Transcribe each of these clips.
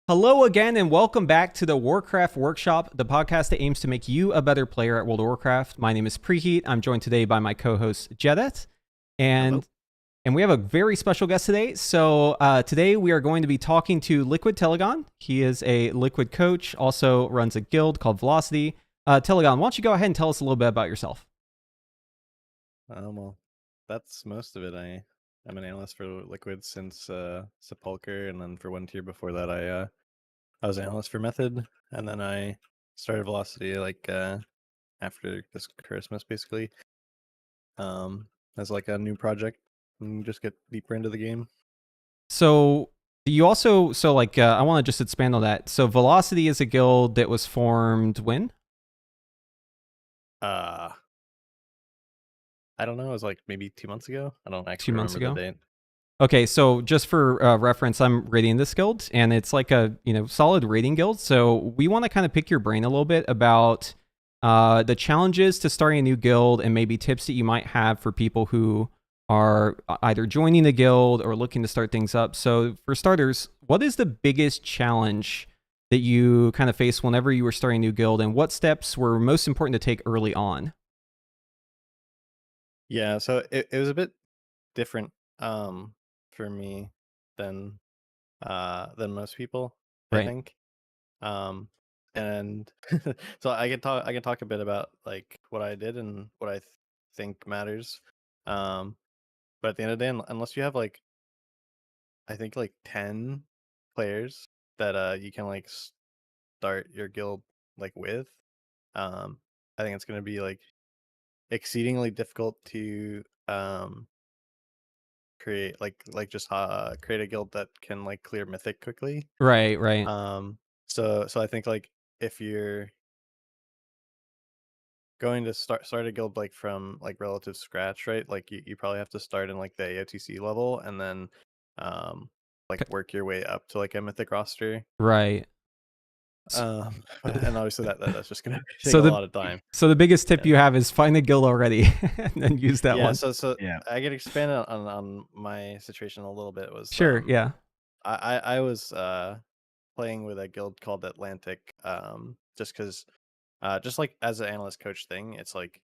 Hello again, and welcome back to the Warcraft Workshop, the podcast that aims to make you a better player at World of Warcraft. My name is Preheat. I'm joined today by my co-host Jedet, Hello. and we have a very special guest today. So today we are going to be talking to Liquid Telegon. He is a Liquid coach, also runs a guild called Velocity. Telegon, why don't you go ahead and tell us a little bit about yourself? Well, that's most of it. I'm an analyst for Liquid since Sepulcher, and then for one tier before that, I was an analyst for Method, and then I started Velocity after this Christmas, basically, as like a new project, and just get deeper into the game. So you also, I want to just expand on that. So Velocity is a guild that was formed when? Uh, I don't know. It was like maybe 2 months ago. I don't Two actually months remember the ago. date. Okay, so just for reference, I'm rating this guild, and it's like a solid rating guild. So we want to kind of pick your brain a little bit about the challenges to starting a new guild, and maybe tips that you might have for people who are either joining the guild or looking to start things up. So for starters, what is the biggest challenge that you kind of faced whenever you were starting a new guild, and what steps were most important to take early on? Yeah, so it was a bit different for me than most people, I Right. think. Um, and so I can talk a bit about like what I did and what I think matters. Um, but at the end of the day, unless you have like I think like 10 players that you can like start your guild like with, um, I think it's gonna be like exceedingly difficult to create just create a guild that can like clear mythic quickly. Right. Right. Um, so I think like if you're going to start a guild like from like relative scratch, right? Like you probably have to start in like the AOTC level and then like work your way up to like a mythic roster. Right. And obviously that's just gonna take So a the lot of time. so the biggest tip Yeah. you have is find a guild already and then use that Yeah, one. so Yeah. I get expanded on my situation a little bit was Sure, yeah. I was playing with a guild called Atlantic, just because just like as an analyst coach thing, it's like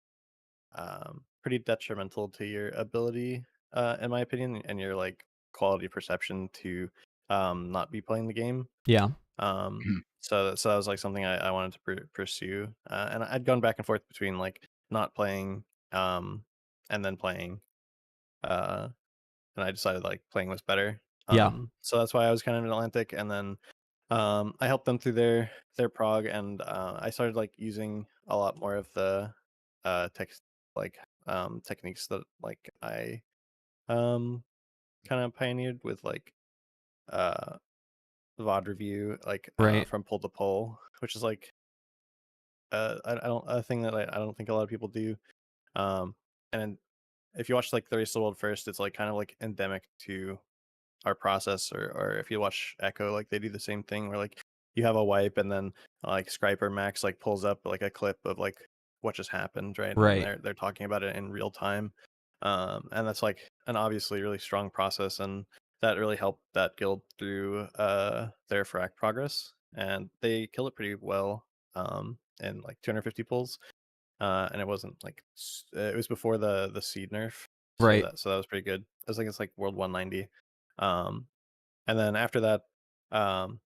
pretty detrimental to your ability, in my opinion, and your like quality perception to not be playing the game. Yeah. So that was like something I wanted to pursue, and I'd gone back and forth between like not playing, um, and then playing, uh, and I decided like playing was better. Yeah. So that's why I was kind of in Atlantic, and then I helped them through their prog, and I started like using a lot more of the text like techniques that like I um kind of pioneered with like uh VOD review, like Right. from pole to pole, which is like I don't a thing that I don't think a lot of people do. And then if you watch like the Race of the World first, it's like kind of like endemic to our process, or if you watch Echo, like they do the same thing where like you have a wipe and then like Scripe or Max like pulls up like a clip of like what just happened, right? And Right. they're talking about it in real time. And that's like an obviously really strong process, and that really helped that guild through their frac progress, and they killed it pretty well in like 250 pulls. And it wasn't like it was before the seed nerf, so Right. that was pretty good. I was like it's like World 190. um and then after that, um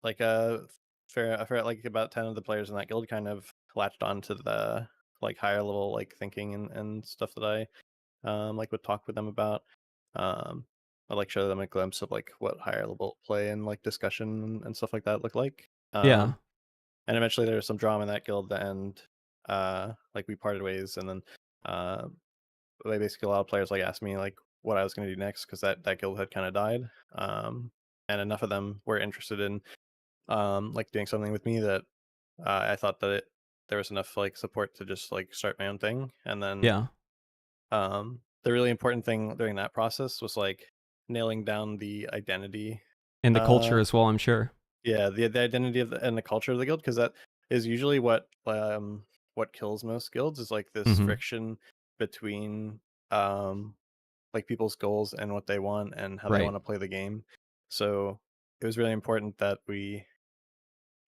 like fair like about 10 of the players in that guild kind of latched on to the like higher level like thinking and stuff that I like would talk with them about. um I like show them a glimpse of like what higher level play and like discussion and stuff like that look like. Yeah. And eventually there was some drama in that guild, and like we parted ways, and then uh they basically a lot of players like asked me like what I was going to do next, because that guild had kind of died. And enough of them were interested in like doing something with me that I thought that there was enough like support to just like start my own thing. And then Yeah. the really important thing during that process was like nailing down the identity. And the culture uh as well, I'm sure. yeah, the identity of and the culture of the guild, because that is usually what kills most guilds, is like this Mhm. friction between um like people's goals and what they want and how they Right. want to play the game. So it was really important that we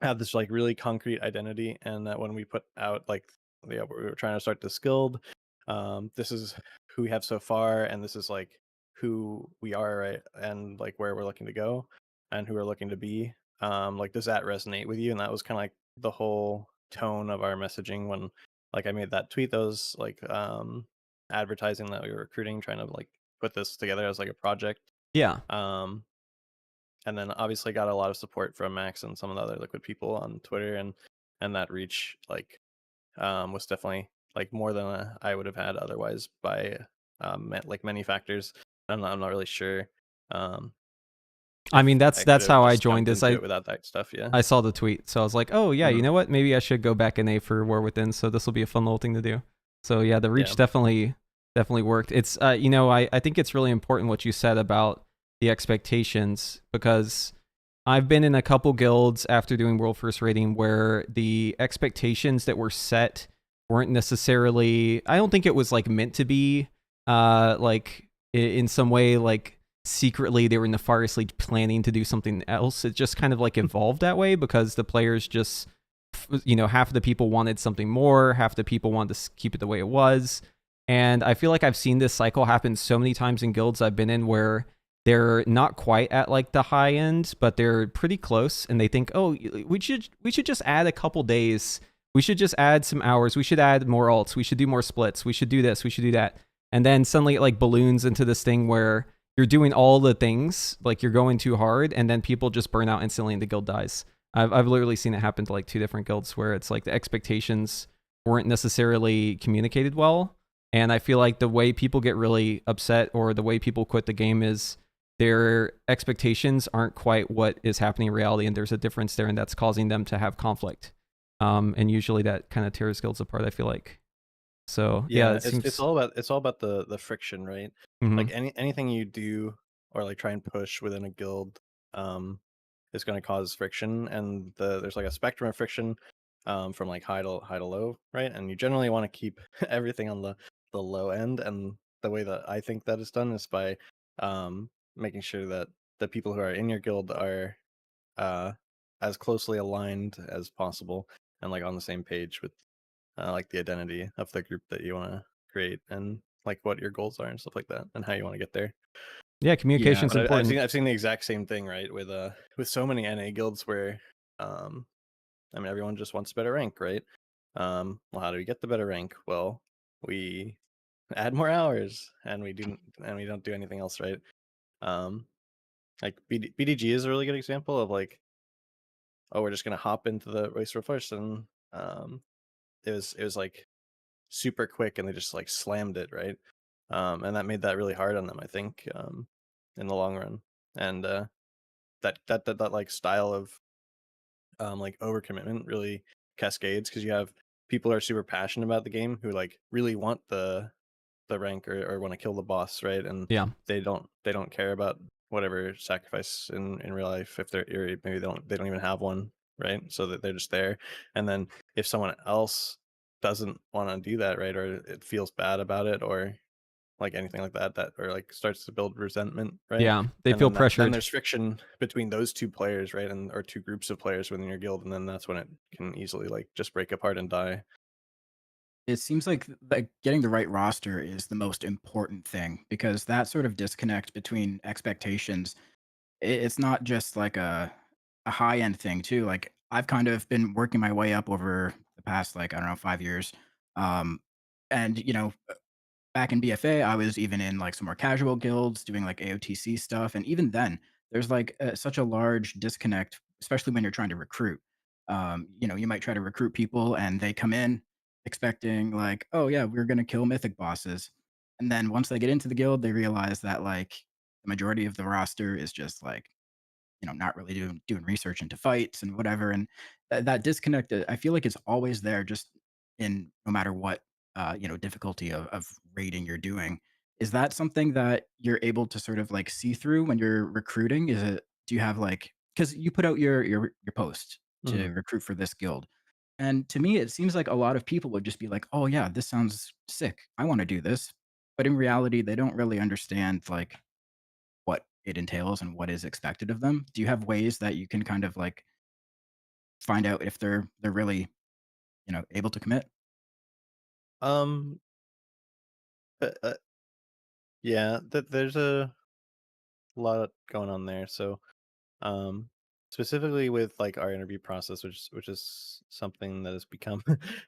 have this like really concrete identity, and that when we put out like, yeah, we were trying to start this guild, this is who we have so far, and this is like who we are, right, and like where we're looking to go and who we're looking to be. Like, does that resonate with you? And that was kind of like the whole tone of our messaging when like I made that tweet that was like advertising that we were recruiting, trying to like put this together as like a project. Yeah. um and then obviously got a lot of support from Max and some of the other Liquid people on Twitter, and that reach like was definitely like more than I would have had otherwise by like many factors. I'm not really sure um I mean, if that's I could that's have how I just joined jumped this. into I it without that stuff. Yeah. I saw the tweet, so I was like, oh yeah, you Mhm. know what? Maybe I should go back in A for War Within. So this will be a fun little thing to do. So yeah, the Yeah. reach definitely worked. It's I think it's really important what you said about the expectations, because I've been in a couple guilds after doing World First Rating where the expectations that were set weren't necessarily. I don't think it was like meant to be. Like in some way, like secretly they were nefariously planning to do something else. It just kind of like evolved that way because the players just, half of the people wanted something more, half the people wanted to keep it the way it was. And I feel like I've seen this cycle happen so many times in guilds I've been in where they're not quite at like the high end, but they're pretty close, and they think, oh, we should just add a couple days. We should just add some hours. We should add more alts. We should do more splits. We should do this. We should do that. And then suddenly it like balloons into this thing where you're doing all the things, like you're going too hard, and then people just burn out instantly and the guild dies. I've literally seen it happen to like two different guilds where it's like the expectations weren't necessarily communicated well. And I feel like the way people get really upset or the way people quit the game is their expectations aren't quite what is happening in reality, and there's a difference there, and that's causing them to have conflict. And usually that kind of tears guilds apart, I feel like. So yeah, Yeah, it it's seems. all about the friction, right? Mhm. Like anything you do or like try and push within a guild is going to cause friction, and there's like a spectrum of friction from like high to low, right? And you generally want to keep everything on the low end, and the way that I think that is done is by making sure that the people who are in your guild are uh as closely aligned as possible and like on the same page with like the identity of the group that you want to create, and like what your goals are and stuff like that, and how you want to get there. Yeah, Yeah, communication's But I've important. seen the exact same thing, right, with so many NA guilds where um I mean everyone just wants better rank, right? Well, how do we get the better rank? Well, we add more hours, and we don't do anything else, right? Um, like BDG is a really good example of like, oh, we're just gonna hop into the race for first, and um, it was like super quick, and they just like slammed it, right? And that made that really hard on them, I think, in the long run. And that like style of like overcommitment really cascades, because you have people who are super passionate about the game who like really want the rank, or want to kill the boss, right? And Yeah. they don't care about whatever sacrifice in real life, if they're or maybe they don't even have one, right? So that they're just there. And then if someone else doesn't want to do that, right, or it feels bad about it, or like anything like that, or like starts to build resentment, right? Yeah, they And feel then pressured. there's friction between those two players, right? And or two groups of players within your guild, and then that's when it can easily like just break apart and die. it seems like getting the right roster is the most important thing because that sort of disconnect between expectations, it's not just like a high end thing too. Like I've kind of been working my way up over the past like I don't know 5 years, um, and back in BFA, I was even in like some more casual guilds doing like AOTC stuff. And even then, there's like such a large disconnect, especially when you're trying to recruit. You might try to recruit people and they come in expecting like, oh yeah, we're gonna kill mythic bosses. And then once they get into the guild, they realize that like the majority of the roster is just like not really doing research into fights and whatever. And that disconnect, I feel like it's always there, just in no matter what difficulty of rating you're doing. Is that something that you're able to sort of like see through when you're recruiting? Is it do you have like because you put out your post to Mhm. recruit for this guild, and to me it seems like a lot of people would just be like, oh yeah, this sounds sick, I want to do this, but in reality they don't really understand like what it entails and what is expected of them. Do you have ways that you can kind of like find out if they're really, able to commit? Um, uh, uh, yeah, there's a lot going on there. So, um, specifically with like our interview process, which is something that has become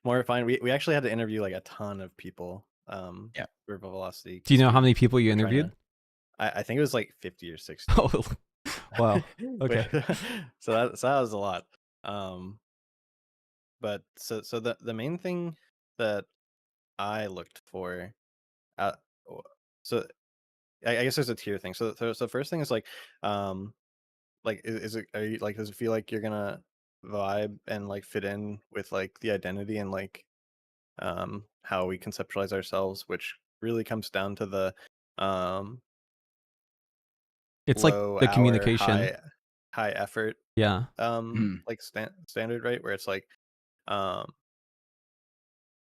more refined. We actually had to interview like a ton of people Yeah. for Velocity Do you because know how we many people you were trying interviewed? to. I think it was like 50 or 60. Oh, wow. Okay. So that was a lot. Um, but the main thing that I looked for, uh, w- so I guess there's a tier thing. So the first thing is like is it are you like does it feel like you're gonna vibe and like fit in with like the identity and like how we conceptualize ourselves, which really comes down to the um It's like low the hour communication. high effort Yeah. Mhm. like standard, right, where it's like um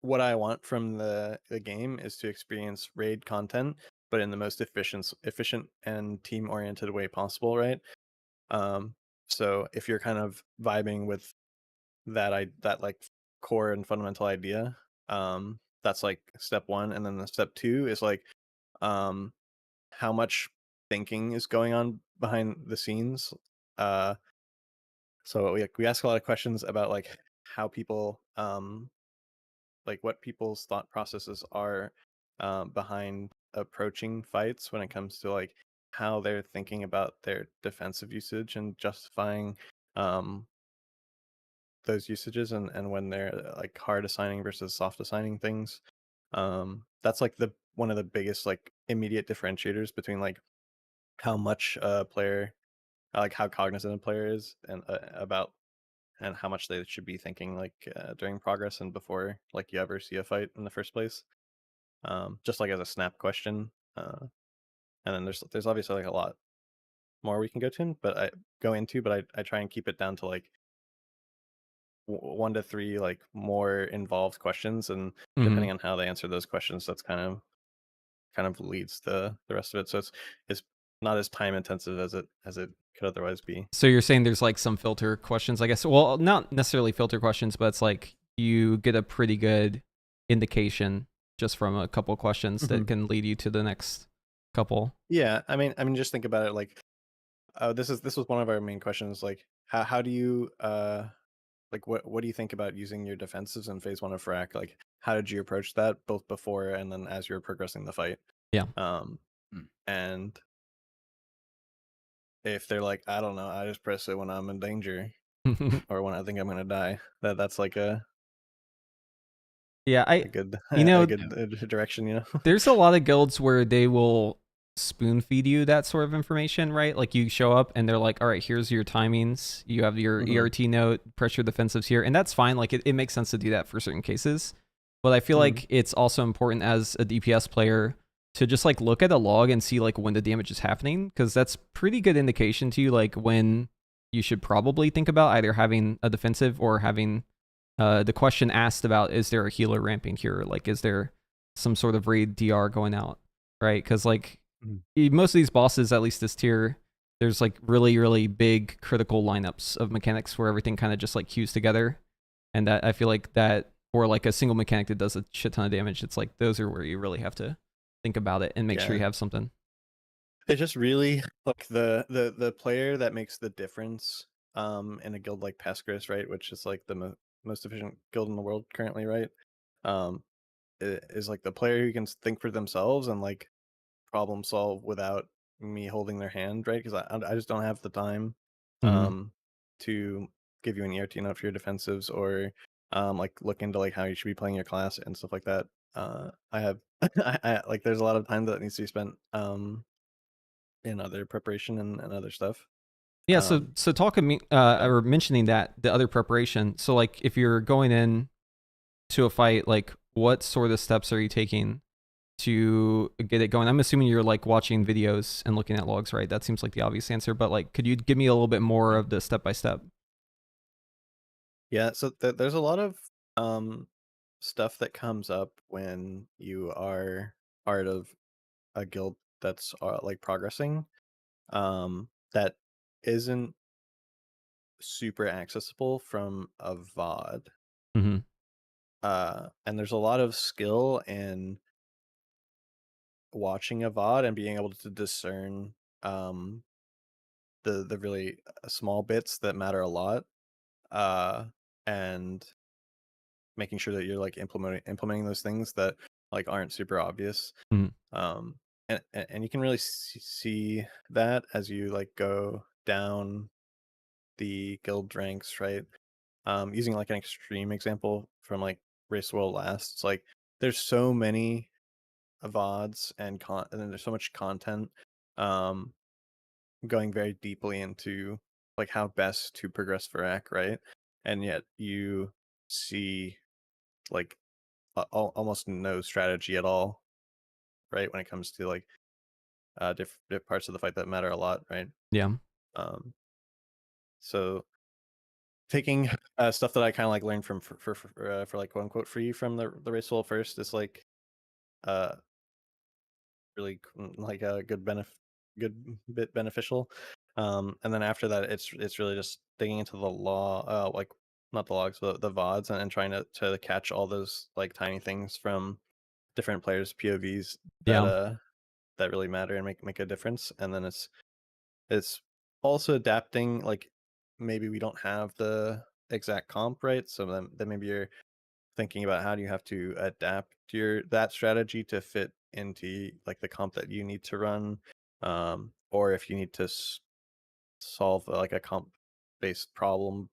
what I want from the game is to experience raid content, but in the most efficient and team oriented way possible, right? um so if you're kind of vibing with that like core and fundamental idea, that's like step one. And then the step two is like um how much thinking is going on behind the scenes. uh so we ask a lot of questions about like how people like what people's thought processes are behind approaching fights when it comes to like how they're thinking about their defensive usage and justifying um those usages, and when they're like hard assigning versus soft assigning things. That's like the one of the biggest like immediate differentiators between like how much a player like how cognizant a player is and about and how much they should be thinking like during progress and before like you ever see a fight in the first place. Just like as a snap question. And then there's obviously like a lot more we can go into, but I try and keep it down to like one to three like more involved questions, and Mhm. depending on how they answer those questions, that's kind of leads the rest of it. So it's not as time intensive as it could otherwise be. So you're saying there's like some filter questions, I guess. Well, not necessarily filter questions, but it's like you get a pretty good indication just from a couple questions Hmm. that can lead you to the next couple. Yeah, I mean, just think about it like this was one of our main questions. Like, how do you like what do you think about using your defensives in phase one of Frac? Like, how did you approach that both before and then as you're progressing the fight? Yeah. Um, Mm. and if they're like, I don't know, I just press it when I'm in danger or when I think I'm gonna die. That's like Yeah, a good you a know, good direction, you know. there's a lot of guilds where they will spoon feed you that sort of information, right? Like you show up and they're like, all right, here's your timings. You have your Hmm. ERT note, pressure defensives here. And that's fine. Like it makes sense to do that for certain cases. But I feel Hmm. like it's also important as a DPS player to just like look at a log and see like when the damage is happening. Cause that's pretty good indication to you, like when you should probably think about either having a defensive or having the question asked about, is there a healer ramping here? Like, is there some sort of raid DR going out, right? Because like Mhm. most of these bosses, at least this tier, there's like really, really big critical lineups of mechanics where everything kind of just like queues together. And that I feel like that, or like a single mechanic that does a shit ton of damage, it's like those are where you really have to think about it and make sure Yeah, you have something. it's just really like the player that makes the difference in a guild like Pescris, right, which is like the most efficient guild in the world currently, right? um is like the player who can think for themselves and like problem solve without me holding their hand, right? Because I just don't have the time Mm-hmm. um to give you an ERT note for your defensives or like look into like how you should be playing your class and stuff like that. I have I like there's a lot of time that needs to be spent in other preparation and other stuff. Yeah, so Um talking me yeah. or mentioning that the other preparation. So like if you're going in to a fight, like what sort of steps are you taking to get it going? I'm assuming you're like watching videos and looking at logs, right? That seems like the obvious answer, but like could you give me a little bit more of the step by step? Yeah, so there's a lot of um stuff that comes up when you are part of a guild that's like progressing. that isn't super accessible from a VOD. Hmm. And there's a lot of skill in watching a VOD and being able to discern um, the really small bits that matter a lot, and making sure that you're like implementing those things that like aren't super obvious. Hmm. Um, and you can really see that as you like go down the guild ranks, right? Using like an extreme example from like Race World Last, it's like there's so many VODs and then there's so much content um going very deeply into like how best to progress for Ak, right? And yet you see like almost no strategy at all, right? When it comes to like different parts of the fight that matter a lot, right? Yeah. Um, so taking stuff that I kind of like learned from for like quote unquote free from the race wall first is like uh really like a good bit beneficial. And then after that, it's really just digging into the law, like not the logs, but the VODs, and trying to catch all those like tiny things from different players' POVs that Yeah. that really matter and make a difference. And then it's also adapting. Like maybe we don't have the exact comp, right? So then maybe you're thinking about how do you have to adapt your that strategy to fit into like the comp that you need to run, or if you need to solve like a comp based problem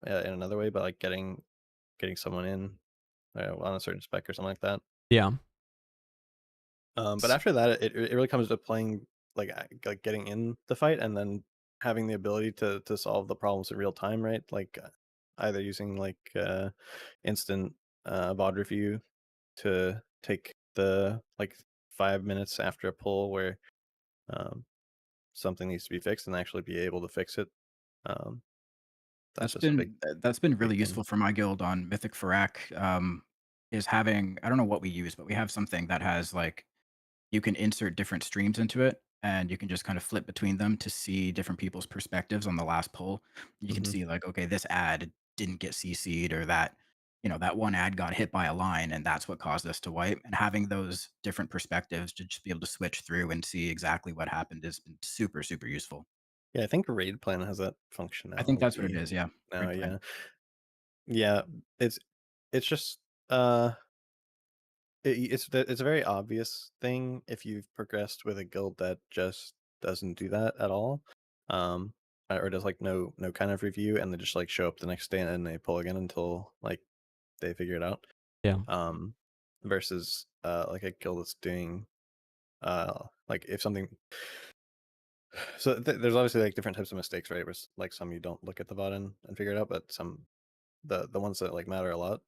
in another way, but like getting someone in on a certain spec or something like that. Yeah. But after that, it really comes to playing like getting in the fight and then having the ability to solve the problems in real time, right? Like either using like instant VOD review to take the like 5 minutes after a pull where um, something needs to be fixed and actually be able to fix it. Um, that's just a That's been big really thing. useful for my guild on Mythic Farak, is having, I don't know what we use, but we have something that has like you can insert different streams into it, and you can just kind of flip between them to see different people's perspectives on the last poll. You can Hmm. see like, okay, this ad didn't get CC'd, or that, that one ad got hit by a line, and that's what caused us to wipe. And having those different perspectives to just be able to switch through and see exactly what happened has been super, super useful. Yeah, I think Raid Plan has that I think that's what it functionality is. Yeah. now. Great plan. Yeah, yeah, it's it's just uh it's a very obvious thing if you've progressed with a guild that just doesn't do that at all, um, or does like no kind of review, and they just like show up the next day and they pull again until like they figure it out. Yeah. Um, versus like a guild that's doing like if something. So there's obviously like different types of mistakes, right? Where like some you don't look at the button and figure it out, but some the ones that like matter a lot,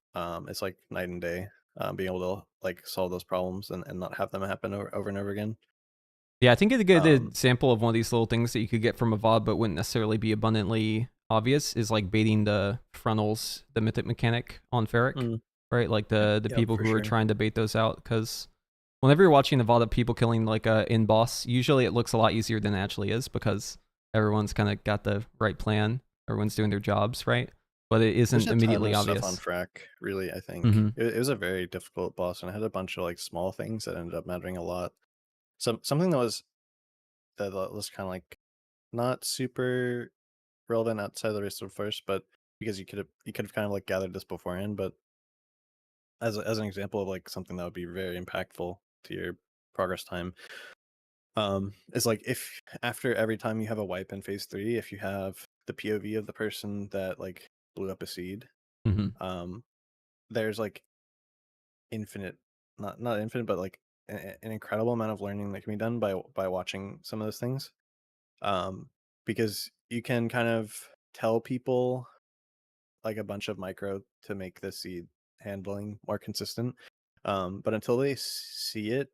it's like night and day, being able to like solve those problems and not have them happen over and over again. Yeah, I think a good Um, example of one of these little things that you could get from a VOD but wouldn't necessarily be abundantly obvious is like baiting the frontals, the mythic mechanic on Ferric, mm, right? Like the yep, people for who are sure. trying to bait those out, because whenever you're watching the VOD of people killing like a in boss, usually it looks a lot easier than it actually is because everyone's kind of got the right plan, everyone's doing their jobs, right? But it There's isn't a ton immediately of stuff on obvious. Frack, really. I think Mm-hmm. it was a very difficult boss, and I had a bunch of like small things that ended up mattering a lot. Something that was kind of like not super relevant outside of the race of first, but because you could have kind of like gathered this beforehand, but as an example of like something that would be very impactful to your progress time, is like if after every time you have a wipe in phase 3, if you have the POV of the person that like blew up a seed, Mm-hmm. um there's like infinite, not infinite, but like an incredible amount of learning that can be done by watching some of those things, um because you can kind of tell people like a bunch of micro to make the seed handling more consistent, but until they see it,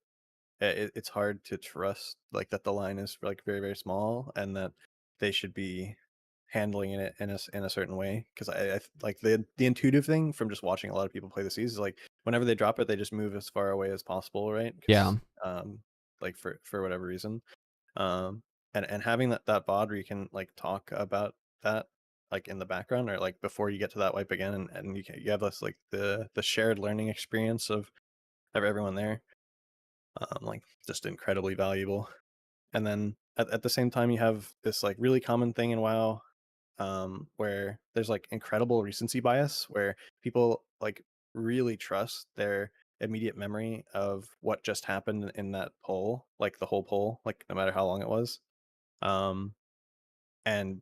it's hard to trust like that the line is like very very small and that they should be handling it in a certain way, because like the intuitive thing from just watching a lot of people play the seas is like whenever they drop it they just move as far away as possible, right? Yeah. Because like for whatever reason, um and having that VOD where you can like talk about that like in the background or like before you get to that wipe again, and you have this like the shared learning experience of everyone there, like just incredibly valuable. And then at the same time, you have this like really common thing in WoW, where there's like incredible recency bias, where people like really trust their immediate memory of what just happened in that poll, like the whole poll, like no matter how long it was. Um, and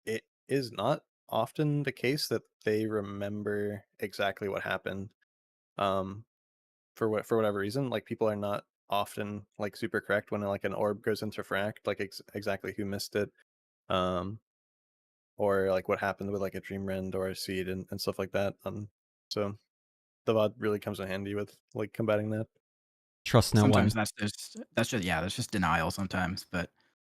it is not often the case that they remember exactly what happened. Um, for whatever reason, like people are not often like super correct when like an orb goes into fract, like exactly who missed it, um, or like what happened with like a dream rend or a seed and stuff like that. So the VOD really comes in handy with like combating that. Trust no Sometimes one. that's just yeah, that's just denial sometimes, but,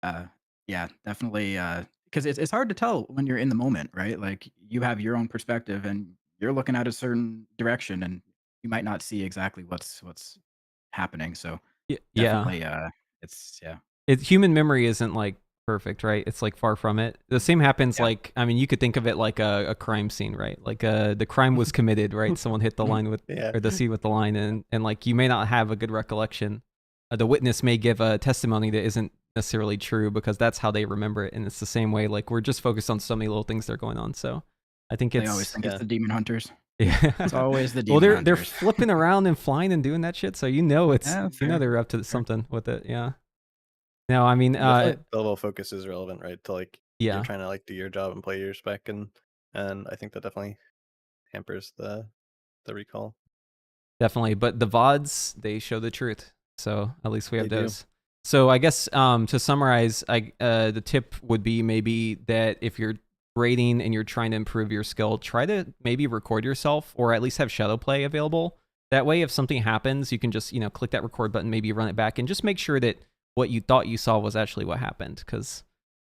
uh, yeah, definitely, because it's hard to tell when you're in the moment, right? Like, you have your own perspective, and you're looking at a certain direction, and you might not see exactly what's happening, so Yeah. definitely, it's yeah. Human memory isn't like perfect, right? It's like far from it. The same happens Yeah. like, I mean, you could think of it like a crime scene, right? Like the crime was committed, right? Someone hit the line with Yeah. or the seed with the line, and like you may not have a good recollection. The witness may give a testimony that isn't necessarily true because that's how they remember it, and it's the same way. Like we're just focused on so many little things that are going on. So I think They always it's think it's Yeah. the demon hunters. yeah. It's always the Well, demon they're hunters. flipping around and flying and doing that shit, so it's Yeah, fair, they're up to fair. something with it. Yeah. No, I mean, And definitely the level of focus is relevant, right? To like you're yeah. trying to like do your job and play your spec, and I think that definitely hampers the recall. Definitely, but the VODs, they show the truth. So at least we They have do. those. So I guess to summarize, the tip would be maybe that if you're grading and you're trying to improve your skill, try to maybe record yourself or at least have shadow play available. That way, if something happens, you can just click that record button, maybe run it back, and just make sure that what you thought you saw was actually what happened. Because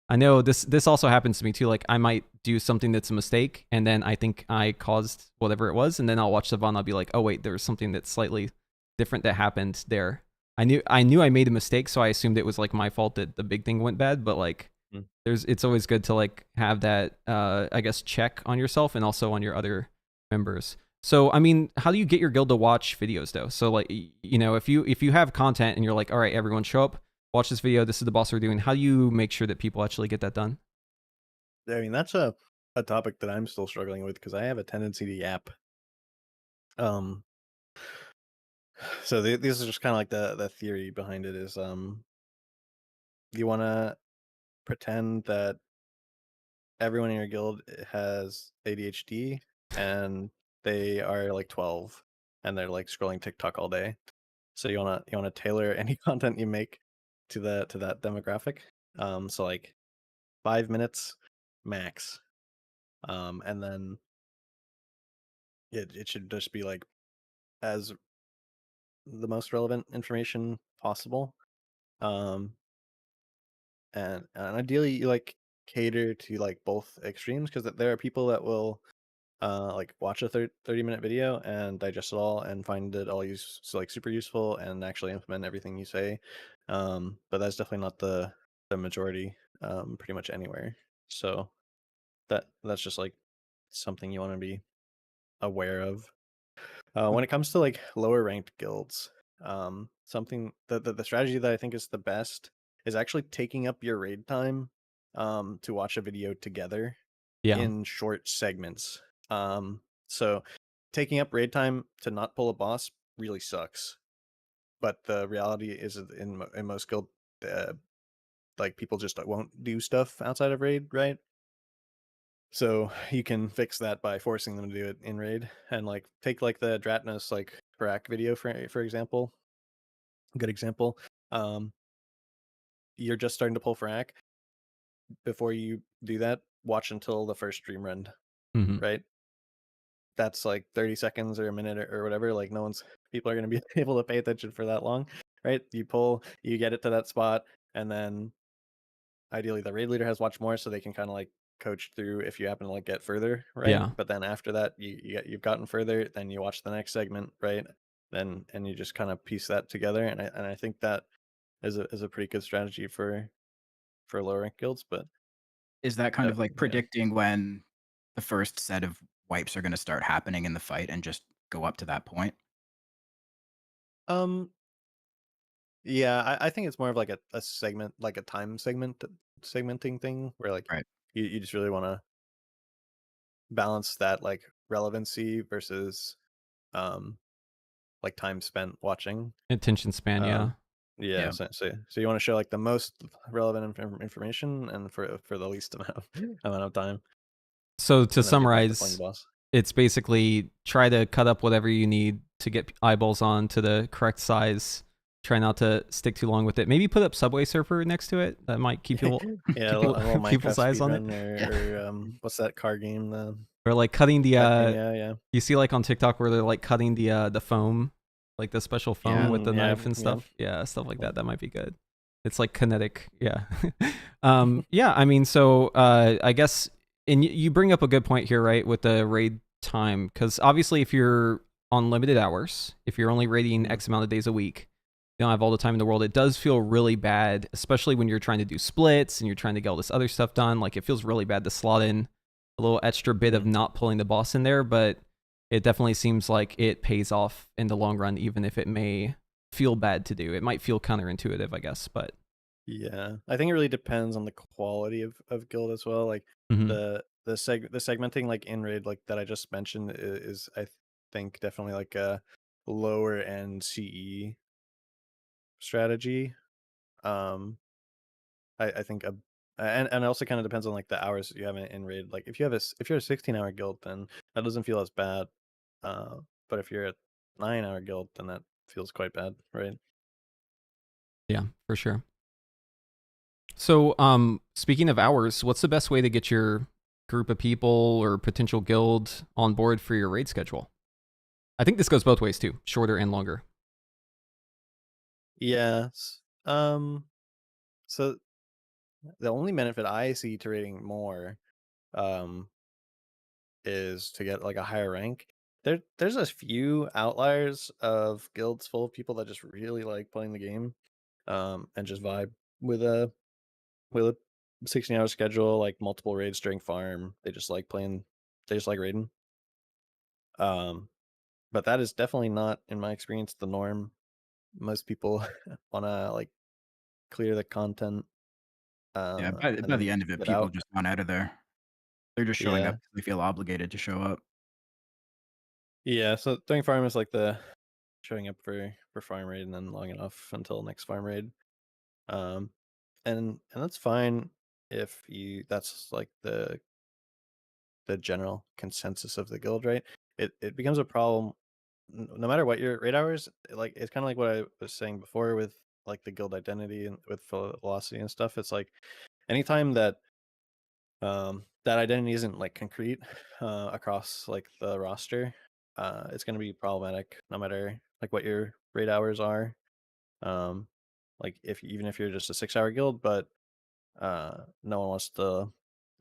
I know this also happens to me too. Like I might do something that's a mistake, and then I think I caused whatever it was, and then I'll watch the VOD and I'll be like, oh wait, there was something that's slightly different that happened there. I knew I made a mistake, so I assumed it was like my fault that the big thing went bad. But like, Mm. it's always good to like have that I guess check on yourself and also on your other members. So I mean, how do you get your guild to watch videos though? So like if you have content and you're like, all right, everyone show up, watch this video. This is the boss we're doing. How do you make sure that people actually get that done? I mean, that's a topic that I'm still struggling with because I have a tendency to yap. Um, so this is just kind of like the theory behind it is you want to pretend that everyone in your guild has ADHD and they are like 12 and they're like scrolling TikTok all day. So you wanna tailor any content you make to that demographic. So like 5 minutes max. And then it should just be like as the most relevant information possible. Um, and ideally you like cater to like both extremes because there are people that will like watch a 30-minute video and digest it all and find it all like super useful and actually implement everything you say. But that's definitely not the majority, pretty much anywhere. So that's just like something you want to be aware of. When it comes to like lower ranked guilds, something the strategy that I think is the best is actually taking up your raid time to watch a video together Yeah. in short segments. So taking up raid time to not pull a boss really sucks. But the reality is that in most guild, uh, like people just won't do stuff outside of raid, right? So you can fix that by forcing them to do it in raid and like take like the Dratnos like Parak video for example. Good example. Um, you're just starting to pull Parak. Before you do that, watch until the first dream rend, Hmm. right? That's like 30 seconds or a minute or whatever. Like no one's people are gonna be able to pay attention for that long, right? You pull, you get it to that spot, and then ideally the raid leader has watched more so they can kind of like coach through if you happen to like get further, right? Yeah. But then after that you've gotten further, then you watch the next segment, right? Then and you just kind of piece that together, and I think that is a pretty good strategy for for lower rank guilds, but Is that kind of like yeah. predicting when the first set of wipes are going to start happening in the fight and just go up to that point? Um, yeah, I think it's more of like a segment, like a time segmenting thing where like Right. you just really want to balance that like relevancy versus um like time spent watching. Attention span, yeah. Um, yeah, Yeah. so you want to show like the most relevant information and for the least amount of time, So to and then get back to playing the summarize, boss. it's basically try to cut up whatever you need to get eyeballs on to the correct size. Try not to stick too long with it. Maybe put up Subway Surfer next to it. That might keep people Yeah, keep people, a little people's Minecraft eyes on it. speedrun Yeah. or what's that car game? The Or like cutting the that game, yeah. you see like on TikTok where they're like cutting the foam, like the special foam Yeah. with the Yeah, knife and yeah. stuff. Yeah, stuff like Yeah. that. That might be good. It's like kinetic. Yeah. Yeah, I mean, so I guess, and you bring up a good point here, right, with the raid time, because obviously if you're on limited hours, if you're only raiding Mhm. X amount of days a week, you don't have all the time in the world, it does feel really bad, especially when you're trying to do splits and you're trying to get all this other stuff done. Like, it feels really bad to slot in a little extra bit of not pulling the boss in there, but it definitely seems like it pays off in the long run, even if it may feel bad to do. It might feel counterintuitive, I guess, but Yeah, I think it really depends on the quality of guild as well. Like mhm. the segmenting like in raid like that I just mentioned is I think definitely like a lower end CE strategy. Um, I think and it also kind of depends on like the hours you have in raid. Like if you have if you're a 16-hour guild, then that doesn't feel as bad. Uh, but if you're a 9-hour guild, then that feels quite bad, right? Yeah, for sure. So, speaking of hours, what's the best way to get your group of people or potential guild on board for your raid schedule? I think this goes both ways too, shorter and longer. Yes. So the only benefit I see to rating more, um, is to get like a higher rank. There's a few outliers of guilds full of people that just really like playing the game, and just vibe with a with a 16-hour schedule, like multiple raids during farm. They just like playing. They just like raiding. Um, but that is definitely not, in my experience, the norm. Most people want to like clear the content, Yeah. and By the then end of it, get people out. just want out of there. They're just showing up Yeah, because they feel obligated to show up. yeah. So during farm is like the showing up for farm raid and then logging off until next farm raid. Um, and that's fine if you that's like the general consensus of the guild, right? It becomes a problem no matter what your raid hours. Like it's kind of like what I was saying before with like the guild identity and with velocity and stuff. It's like anytime that that identity isn't like concrete across like the roster, it's going to be problematic no matter like what your raid hours are. um like if even if you're just a 6-hour guild but no one wants to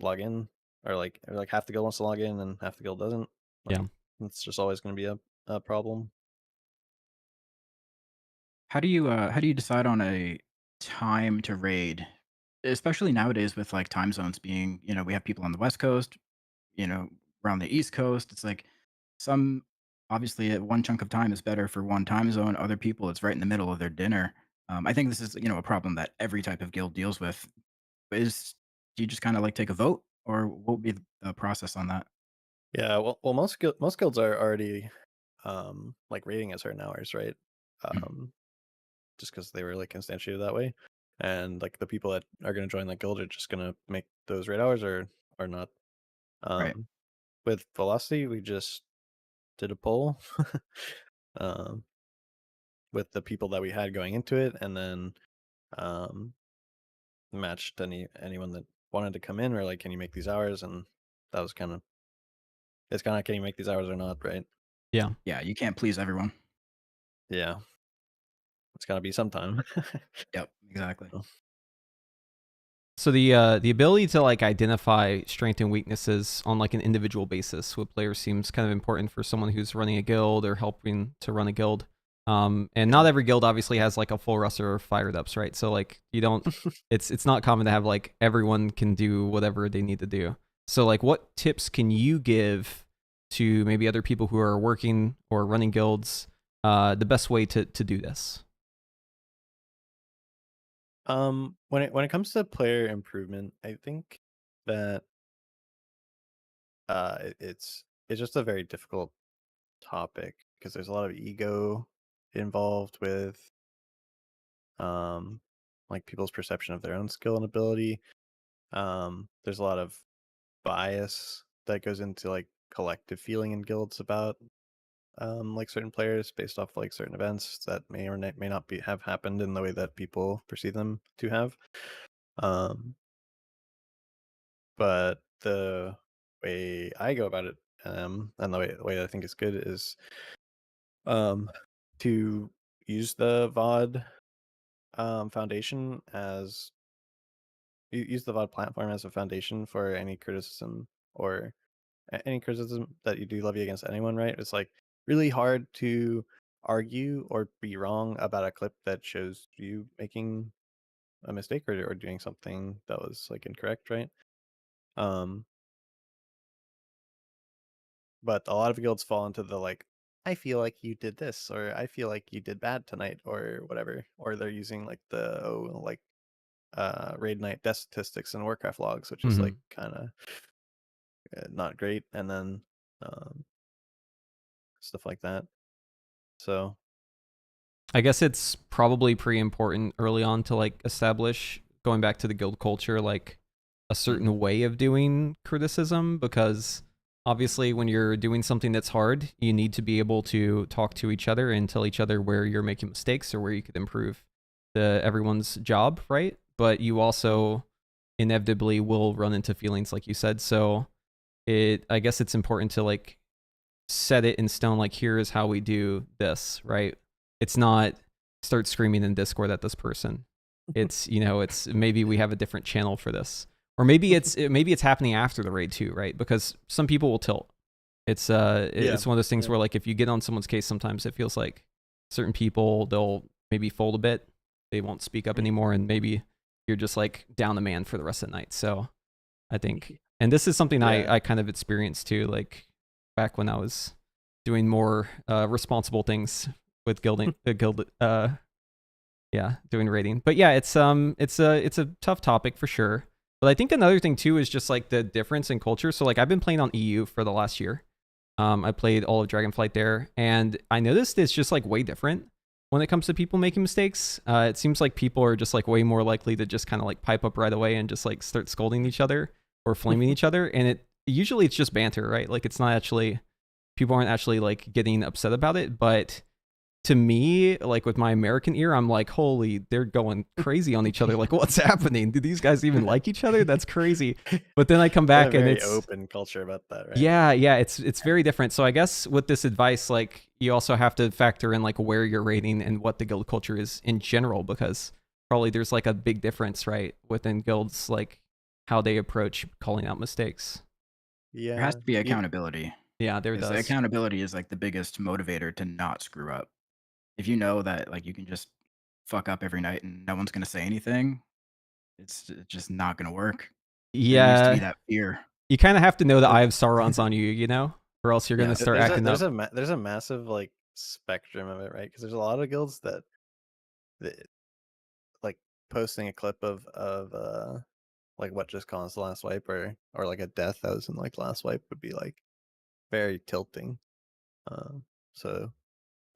log in, or like half the guild wants to log in and half the guild doesn't, Yeah. like it's just always going to be a problem. How do you decide on a time to raid? Especially nowadays with like time zones being, we have people on the West Coast, you know, around the East Coast. It's like some obviously one chunk of time is better for one time zone. Other people, it's right in the middle of their dinner. I think this is, a problem that every type of guild deals with. Is do you just kind of like take a vote, or what would be the process on that? Yeah, well most guilds are already like rating at certain hours, right? Mm. um just because they were like instantiated that way, and like the people that are going to join that guild are just going to make those raid hours or not. Right. um with velocity we just did a poll um with the people that we had going into it, and then um matched anyone that wanted to come in. We're like, can you make these hours? And that was kind of it's kind of, can you make these hours or not, right? Yeah. Yeah, you can't please everyone. Yeah, it's got to be sometime. Yep, exactly. So, So the ability to like identify strength and weaknesses on like an individual basis with players seems kind of important for someone who's running a guild or helping to run a guild. And not every guild obviously has like a full roster of fired ups, right? So like you don't, it's not common to have like everyone can do whatever they need to do. So like, what tips can you give to maybe other people who are working or running guilds? The best way to do this. When it comes to player improvement, I think that it's just a very difficult topic because there's a lot of ego involved with um like people's perception of their own skill and ability. There's a lot of bias that goes into like collective feeling in guilds about like certain players based off like certain events that may or may not be have happened in the way that people perceive them to have. Um, but the way I go about it, and the way I think is good is um to use the VOD foundation as use the VOD platform as a foundation for any criticism or any criticism that you do levy against anyone, right? It's like really hard to argue or be wrong about a clip that shows you making a mistake or doing something that was like incorrect, right? Um, but a lot of guilds fall into the like, I feel like you did this, or I feel like you did bad tonight, or whatever. Or they're using like the raid night death statistics and Warcraft logs, which is like kind of not great, and then um, stuff like that. So I guess it's probably pretty important early on to like establish, going back to the guild culture, like a certain way of doing criticism, because obviously when you're doing something that's hard, you need to be able to talk to each other and tell each other where you're making mistakes or where you could improve everyone's job, right? But you also inevitably will run into feelings like you said. So I guess it's important to like set it in stone, like here is how we do this, right? It's not start screaming in Discord at this person. It's, it's maybe we have a different channel for this. Or maybe it's happening after the raid too, right? Because some people will tilt. It's it's one of those things where like if you get on someone's case, sometimes it feels like certain people, they'll maybe fold a bit. They won't speak up anymore, and maybe you're just like down the man for the rest of the night. So I think, and this is something I kind of experienced too, like back when I was doing more responsible things with guilding, doing raiding. But yeah, it's a tough topic for sure. But I think another thing too is just like the difference in culture. So like I've been playing on EU for the last year. I played all of Dragonflight there, and I noticed it's just like way different when it comes to people making mistakes. It seems like people are just like way more likely to just kind of like pipe up right away and just like start scolding each other or flaming each other. And usually it's just banter, right? Like it's not actually, people aren't actually like getting upset about it. But to me, like with my American ear, I'm like, holy, they're going crazy on each other. Like, what's happening? Do these guys even like each other? That's crazy. But then I come back and it's open culture about that, right? Yeah, it's very different. So I guess with this advice, like you also have to factor in like where you're rating and what the guild culture is in general, because probably there's like a big difference, right, within guilds, like how they approach calling out mistakes. There has to be accountability. Yeah, there does. The accountability is like the biggest motivator to not screw up. If you know that like you can just fuck up every night and no one's gonna say anything, it's just not gonna work. There needs to be that fear. You kind of have to know the Eye of Sauron's on you, or else you're gonna start acting up. There's a massive like spectrum of it, right? Because there's a lot of guilds that like posting a clip of like what just caused the last wipe or like a death that was in like last wipe would be like very tilting. So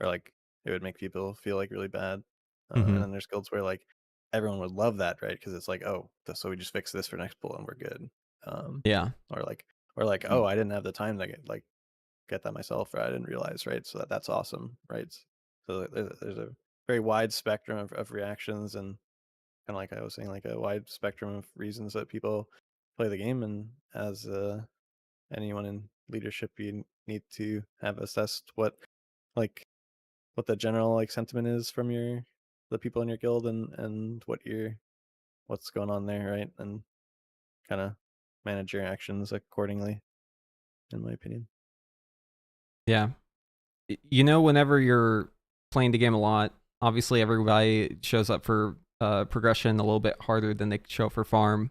or like it would make people feel like really bad. And then there's guilds where like everyone would love that, right? Because it's like, oh, so we just fix this for next pull and we're good. Or like, oh, I didn't have the time to get that myself, or I didn't realize, right? So that's awesome, right? So there's a very wide spectrum of reactions, and kind of like I was saying, like a wide spectrum of reasons that people play the game. And as anyone in leadership, you need to have assessed what the general like sentiment is from the people in your guild, and what's going on there, right? And kind of manage your actions accordingly, in my opinion. Yeah. Whenever you're playing the game a lot. Obviously, everybody shows up for progression a little bit harder than they show up for farm.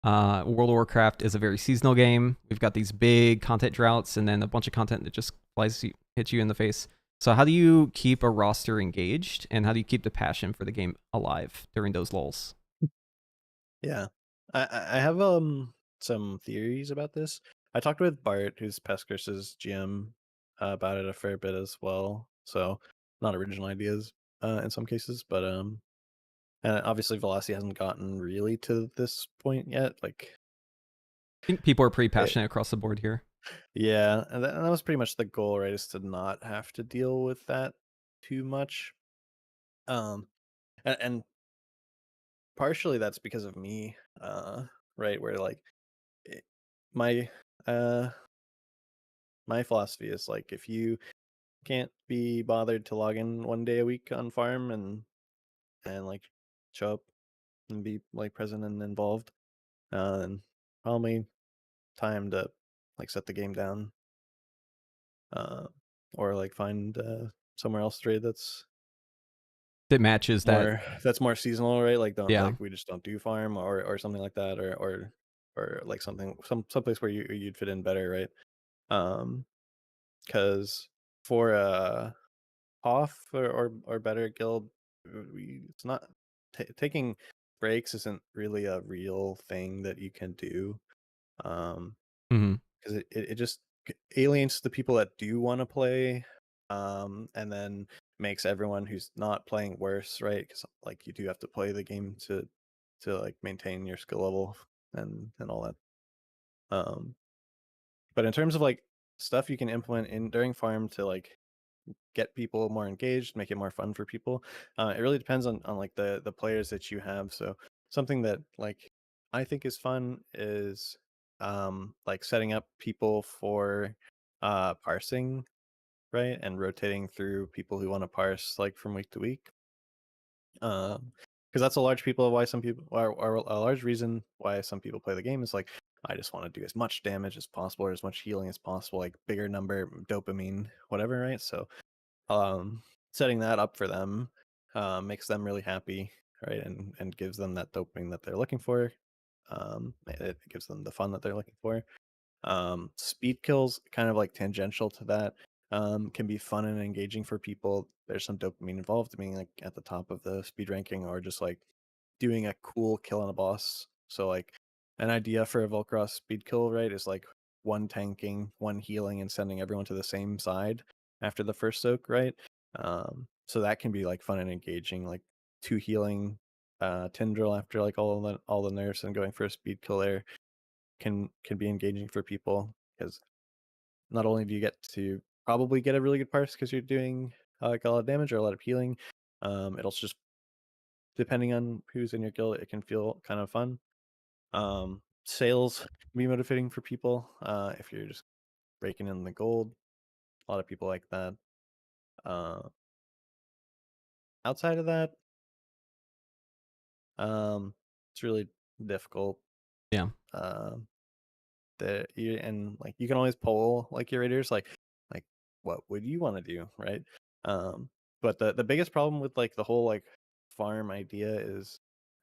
World of Warcraft is a very seasonal game. We've got these big content droughts and then a bunch of content that just hits you in the face. So how do you keep a roster engaged, and how do you keep the passion for the game alive during those lulls? Yeah, I have some theories about this. I talked with Bart, who's Pesker's GM, about it a fair bit as well. So not original ideas in some cases, but and obviously Velocity hasn't gotten really to this point yet. Like, I think people are pretty it, passionate across the board here. yeah, and that was pretty much the goal, right? Is to not have to deal with that too much. Um, and partially that's because of me, right? Where like it, my uh my philosophy is like, if you can't be bothered to log in 1 day a week on farm and like show up and be like present and involved, then probably time to like set the game down, uh, or like find somewhere else to trade That matches that. that's more seasonal, right? Like, don't Yeah. like we just don't do farm or something like that, or like someplace where you'd fit in better, right? Because for off or better guild, it's not taking breaks isn't really a real thing that you can do, Mm-hmm. because it just alienates the people that do want to play, and then makes everyone who's not playing worse, right? Because like you do have to play the game to like maintain your skill level and all that. But in terms of like stuff you can implement in during farm to like get people more engaged, make it more fun for people. It really depends on like the players that you have. So something that like I think is fun is like setting up people for parsing, right? And rotating through people who want to parse like from week to week. Because that's a large people why some people are a large reason why some people play the game is like, I just want to do as much damage as possible or as much healing as possible, like bigger number dopamine, whatever, right? So um setting that up for them makes them really happy, right? And gives them that dopamine that they're looking for. It gives them the fun that they're looking for. Speed kills, kind of like tangential to that, can be fun and engaging for people. There's some dopamine involved, being like at the top of the speed ranking, or just like doing a cool kill on a boss. So like an idea for a Volcross speed kill, right, is like one tanking, one healing, and sending everyone to the same side after the first soak, right? So that can be like fun and engaging, like two healing Tindril after like all the nerfs and going for a speed kill there can be engaging for people, because not only do you get to probably get a really good parse because you're doing like a lot of damage or a lot of healing, it'll just, depending on who's in your guild, it can feel kind of fun. Sales can be motivating for people if you're just breaking in the gold. A lot of people like that. Uh, Outside of that, it's really difficult. Yeah. Um, and like you can always poll like your raiders, like what would you want to do, right? um but the biggest problem with like the whole like farm idea is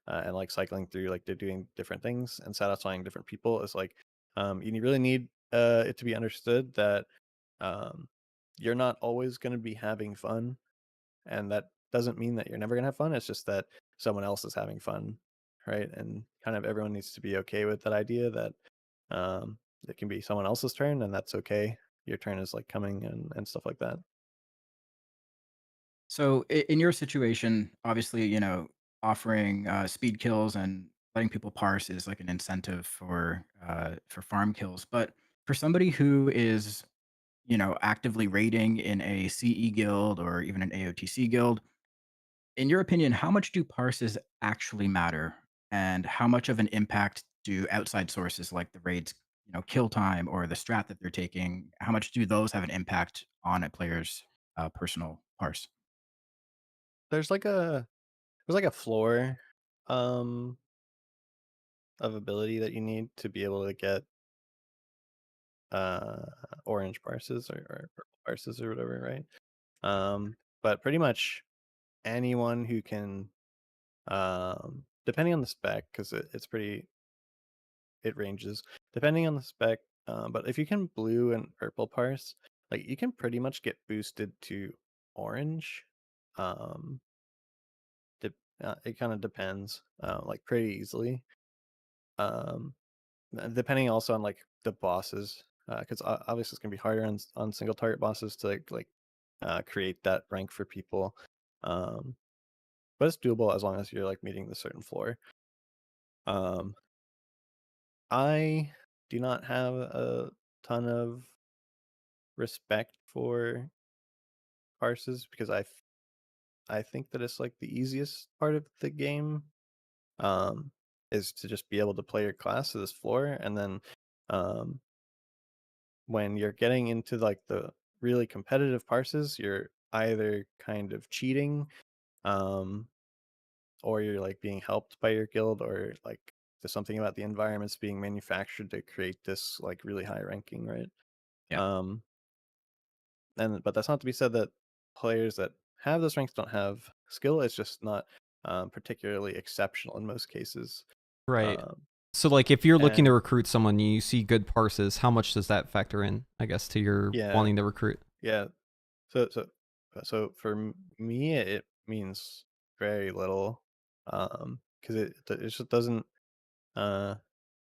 and like cycling through like they're doing different things and satisfying different people is like you really need it to be understood that um you're not always going to be having fun, and that doesn't mean that you're never going to have fun. It's just that someone else is having fun, right? And kind of everyone needs to be okay with that idea that um, it can be someone else's turn, and that's okay. Your turn is like coming and stuff like that. So in your situation, obviously, offering speed kills and letting people parse is like an incentive for farm kills. But for somebody who is, actively raiding in a CE guild or even an AOTC guild, in your opinion, how much do parses actually matter, and how much of an impact do outside sources like the raids, kill time or the strat that they're taking? How much do those have an impact on a player's personal parse? There's like a there's like a floor um of ability that you need to be able to get uh orange parses or purple parses or whatever, right? but pretty much anyone who can, depending on the spec, because it ranges depending on the spec. But if you can blue and purple parse, like you can pretty much get boosted to orange. Um, it kind of depends, like pretty easily. Um, Depending also on like the bosses, because obviously it's gonna be harder on single target bosses to create that rank for people. Um, but it's doable as long as you're like meeting the certain floor. Um, I do not have a ton of respect for parses because I think that it's like the easiest part of the game, um, is to just be able to play your class to this floor, and then um, when you're getting into like the really competitive parses, you're either kind of cheating, um, or you're like being helped by your guild, or like there's something about the environments being manufactured to create this like really high ranking, right? Yeah. Um, but that's not to be said that players that have those ranks don't have skill. It's just not particularly exceptional in most cases. Right. Um, So like if you're looking to and recruit someone, you see good parses, how much does that factor in, I guess, to your yeah, wanting to recruit? yeah. So for me, it means very little, because it just doesn't uh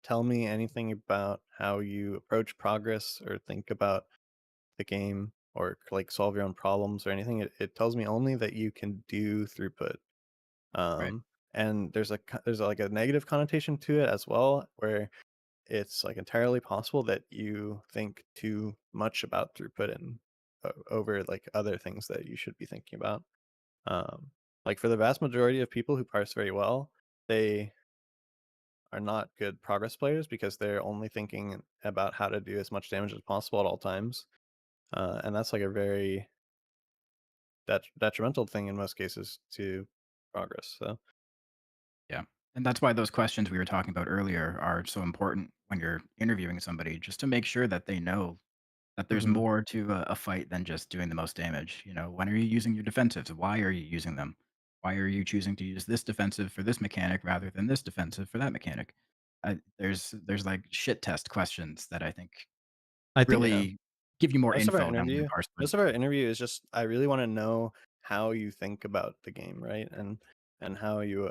tell me anything about how you approach progress or think about the game or like solve your own problems or anything. It tells me only that you can do throughput. Right. And there's like a negative connotation to it as well, where it's like entirely possible that you think too much about throughput and over like other things that you should be thinking about. Um, like for the vast majority of people who parse very well, they are not good progress players because they're only thinking about how to do as much damage as possible at all times. And that's like a very detrimental thing in most cases to progress. So Yeah. And that's why those questions we were talking about earlier are so important when you're interviewing somebody, just to make sure that they know that there's mhm. more to a fight than just doing the most damage. You know, when are you using your defensives? Why are you using them? Why are you choosing to use this defensive for this mechanic rather than this defensive for that mechanic? There's like shit test questions that I think I think Yeah. really give you more Most of our info than one interview parse would. most of our interview is just I really want to know how you think about the game, right? And how you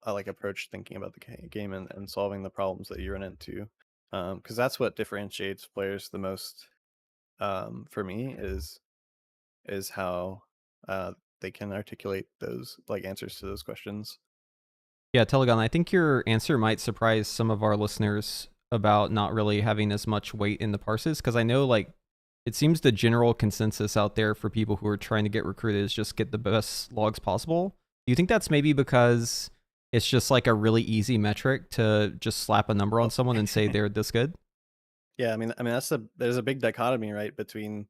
like approach thinking about the game and solving the problems that you run into. Because that's what differentiates players the most, for me, is how they can articulate those like answers to those questions. Yeah, Telegon, I think your answer might surprise some of our listeners about not really having as much weight in the parses, because I know like it seems the general consensus out there for people who are trying to get recruited is just get the best logs possible. Do you think that's maybe because it's just like a really easy metric to just slap a number on Well, someone and say they're this good? yeah, I mean there's a big dichotomy, right, between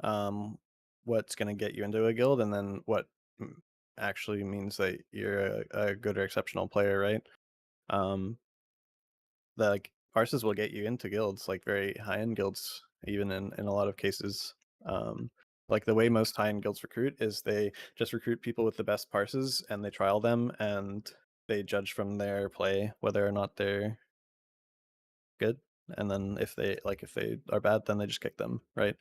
um what's going to get you into a guild and then what mm, actually means that you're a good or exceptional player, right? Um the like parses will get you into guilds, like very high end guilds, even in a lot of cases. Um like the way most high end guilds recruit is they just recruit people with the best parses and they trial them and they judge from their play whether or not they're good, and then if they are bad, then they just kick them, right?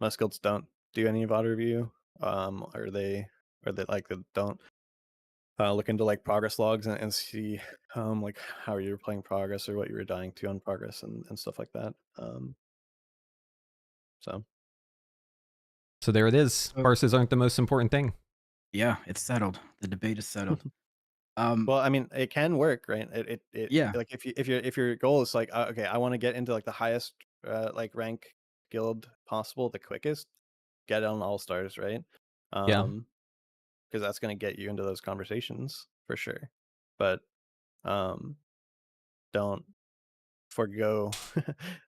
Most guilds don't do any VOD review, or they like they don't look into like progress logs and see like how you were playing progress or what you were dying to on progress and stuff like that. So So there it is. So, Parses aren't the most important thing. yeah, it's settled. The debate is settled. Um, well, I mean, it can work, right? It yeah, like if your goal is like okay, I want to get into like the highest like rank guild possible the quickest, get on all stars, right? Yeah. Um, because that's going to get you into those conversations for sure. But um, don't forego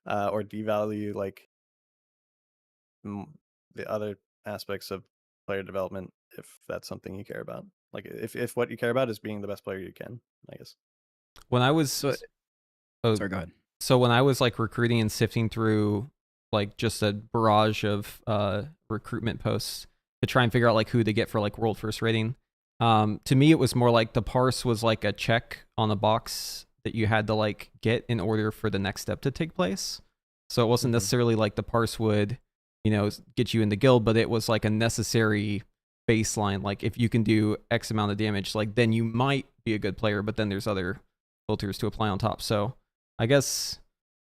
or devalue like the other aspects of player development if that's something you care about. Like if what you care about is being the best player you can, I guess. When I so was oh, sorry, go ahead. so when I was like recruiting and sifting through like just a barrage of recruitment posts, to try and figure out like who to get for like world first rating. To me, it was more like the parse was like a check on a box that you had to like get in order for the next step to take place. So it wasn't necessarily like the parse would, get you in the guild, but it was like a necessary baseline. Like if you can do X amount of damage, like then you might be a good player, but then there's other filters to apply on top. So I guess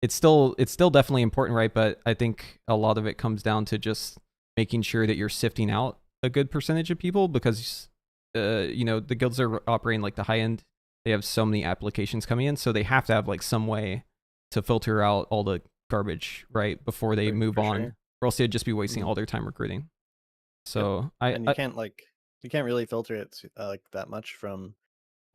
it's still definitely important, right? But I think a lot of it comes down to just making sure that you're sifting out a good percentage of people, because the guilds are operating like the high end. They have so many applications coming in, so they have to have like some way to filter out all the garbage, right, before they move on, sure. or else they'd just be wasting all their time recruiting. So and you can't really filter it like that much from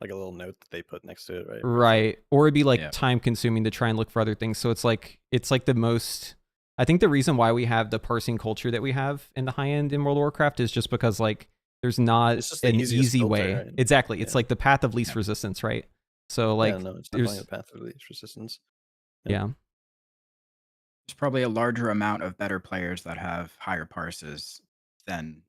like a little note that they put next to it, right? Where it's like, right, or it'd be like Yeah. time consuming to try and look for other things. So it's like the most. I think the reason why we have the parsing culture that we have in the high end in World of Warcraft is just because like there's not it's just the an easiest easy filter, way. right? Exactly, it's Yeah. like the path of least Yeah. resistance, right? So Yeah, like no, it's there's definitely the path of least resistance. yeah. There's probably a larger amount of better players that have higher parses than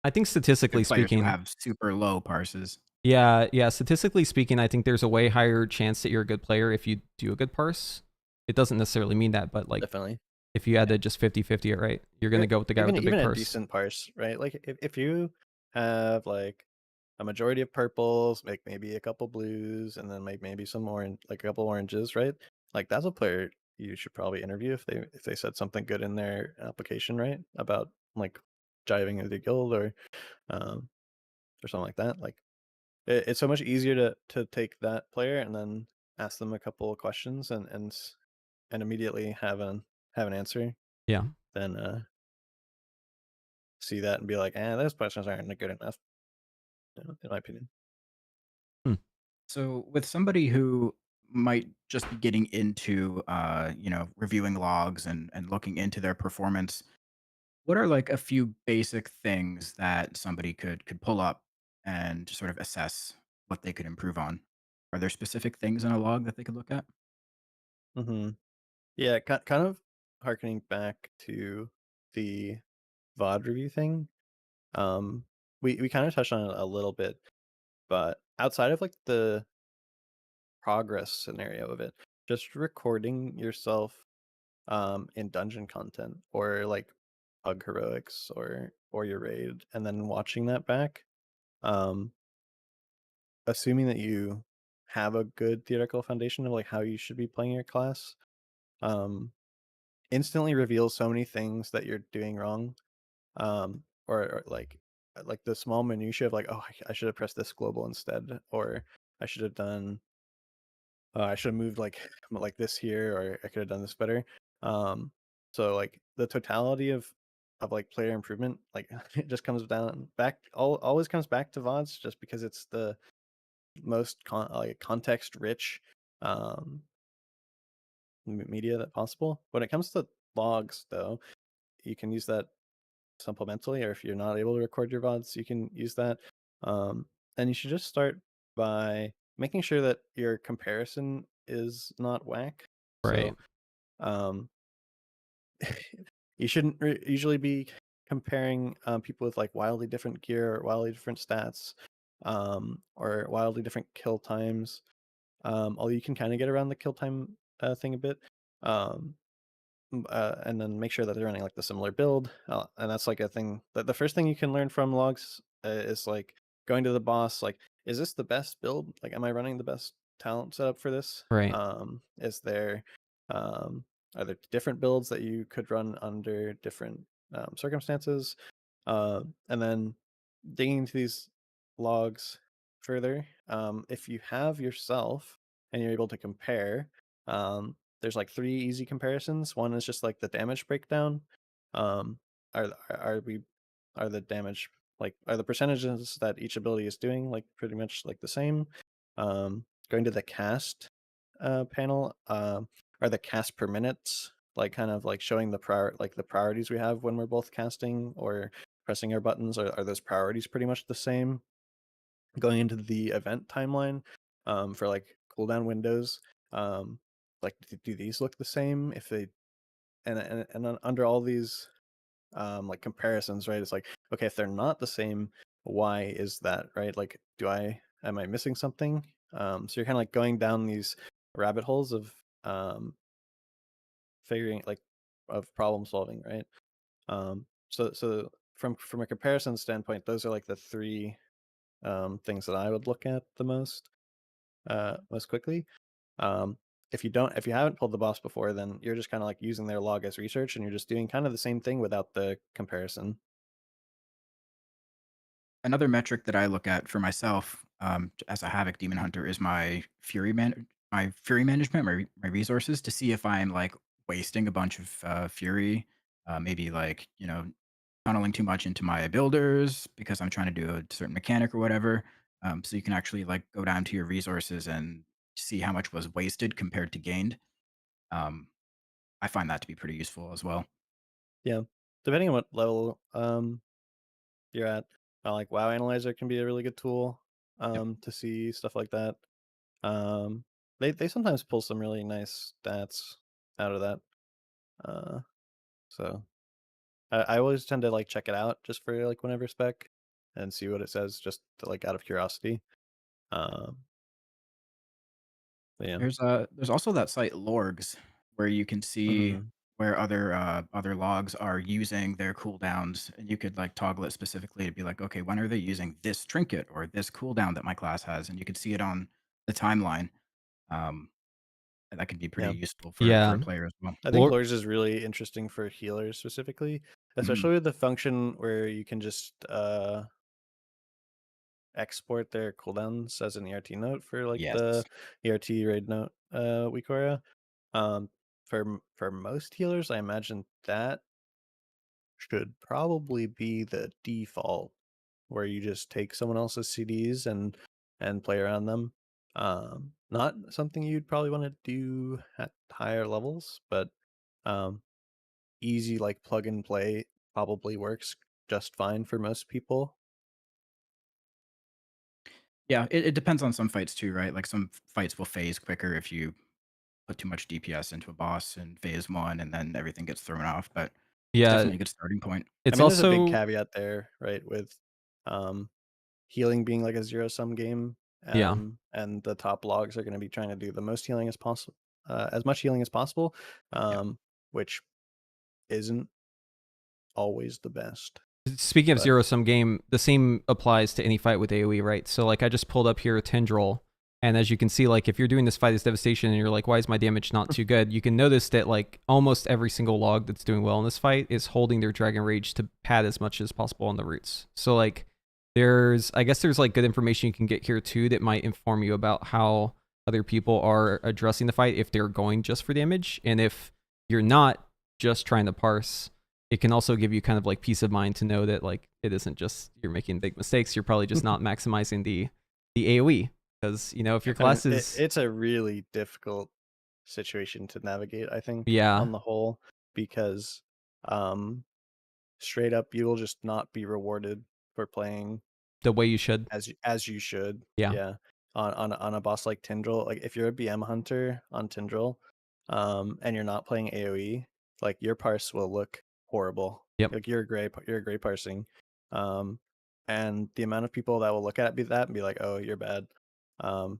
I think the statistically players who speaking, have super low parses. yeah, statistically speaking, I think there's a way higher chance that you're a good player if you do a good parse. It doesn't necessarily mean that, but like Definitely. if you had to just 50-50 it, right, you're going to go with the guy with the big Even a parse. decent parse, right? Like if you have like a majority of purples, like maybe a couple blues, and then maybe some orange, like a couple oranges, right? Like that's a player you should probably interview if they said something good in their application, right? About like jiving with the guild um or something like that. Like it's so much easier to take that player and then ask them a couple of questions and immediately have an answer Yeah. than see that and be like, those questions aren't good enough, in my opinion. So with somebody who might just be getting into reviewing logs and looking into their performance, what are like a few basic things that somebody could pull up and sort of assess what they could improve on? Are there specific things in a log that they could look at? hmm Yeah, kind of harkening back to the VOD review thing. Um, we kind of touched on it a little bit, but outside of like the progress scenario of it, just recording yourself in dungeon content or like bug heroics or your raid, and then watching that back, um, assuming that you have a good theoretical foundation of like how you should be playing your class, um, instantly reveals so many things that you're doing wrong. Or like the small minutia of like, oh, I should have pressed this global instead, or I should have done I should have moved like like this here, or I could have done this better. Um, so like the totality of like player improvement, like it just comes down back always comes back to VODs, just because it's the most context rich um media that possible. When it comes to logs, though, you can use that supplementally, or if you're not able to record your VODs, you can use that. Um, and you should just start by making sure that your comparison is not whack. Right. So um, you shouldn't usually be comparing people with like wildly different gear or wildly different stats, or wildly different kill times. Although you can kind of get around the kill time thing a bit. Um, and then make sure that they're running like the similar build. And that's like a thing that the first thing you can learn from logs is like going to the boss. Like, is this the best build? Like, am I running the best talent setup for this? Right. Is there, are there different builds that you could run under different circumstances? And then digging into these logs further, if you have yourself and you're able to compare, there's like three easy comparisons. One is just like the damage breakdown. Um, are we are the damage like are the percentages that each ability is doing like pretty much like the same? Going to the cast panel, are the cast per minutes like kind of like showing the priorities we have when we're both casting or pressing our buttons? Are those priorities pretty much the same? Going into the event timeline, for like cooldown windows, um, like do these look the same? If they and then under all these like comparisons, right? It's like, okay, if they're not the same, why is that, right? Like, am I missing something? So you're kind of like going down these rabbit holes of figuring like of problem solving, right? So from a comparison standpoint, those are like the three things that I would look at the most quickly. Um, if you haven't pulled the boss before, then you're just kind of like using their log as research, and you're just doing kind of the same thing without the comparison. Another metric that I look at for myself, as a Havoc Demon Hunter is my fury management, my resources to see if I'm, like, wasting a bunch of, fury, maybe, like, tunneling too much into my builders because I'm trying to do a certain mechanic or whatever. So you can actually, like, go down to your resources and see how much was wasted compared to gained. Um, I find that to be pretty useful as well. Yeah, depending on what level you're at, like WoW Analyzer can be a really good tool Yep. to see stuff like that. Um, they sometimes pull some really nice stats out of that. Uh, so I always tend to like check it out just for like whenever spec and see what it says just to, like out of curiosity. Um, but yeah. There's also that site Lorgs where you can see Hmm. where other logs are using their cooldowns, and you could like toggle it specifically to be like, okay, when are they using this trinket or this cooldown that my class has, and you could see it on the timeline. Um, and that could be pretty Yeah. useful for Yeah. a player as well. I think Lord, Lures is really interesting for healers specifically, Mhm. especially with the function where you can just export their cooldowns as an ERT note for like the Yes. ERT raid note Wikoria. For most healers, I imagine that should probably be the default, where you just take someone else's CDs and play around them. Not something you'd probably want to do at higher levels, but um, easy like plug and play probably works just fine for most people. Yeah, it depends on some fights too, right? Like some fights will phase quicker if you put too much DPS into a boss in phase one, and then everything gets thrown off. But it's yeah, definitely a good starting point. I it's mean, there's a big also caveat there, right? With um, healing being like a zero sum game, yeah. and the top logs are going to be trying to do the most healing as possible, as much healing as possible, Yeah. which isn't always the best. Speaking of But zero sum game, the same applies to any fight with AoE, right? So like I just pulled up here a Tendril, and as you can see, like if you're doing this fight as devastation and you're like, why is my damage not too good? You can notice that like almost every single log that's doing well in this fight is holding their Dragon Rage to pad as much as possible on the roots. So like I guess there's like good information you can get here too that might inform you about how other people are addressing the fight if they're going just for damage, and if you're not just trying to parse, it can also give you kind of like peace of mind to know that like it isn't just you're making big mistakes. You're probably just not maximizing the AoE, because if your I mean, class is it's a really difficult situation to navigate, I think, yeah on the whole, because um, straight up, you will just not be rewarded for playing the way you should. as you should. Yeah. Yeah. On a boss like Tindril, like if you're a BM hunter on Tindril, and you're not playing AoE, like your parse will look horrible. Yep. Like you're a gray parsing. Um, and the amount of people that will look at that and be like, "Oh, you're bad," um,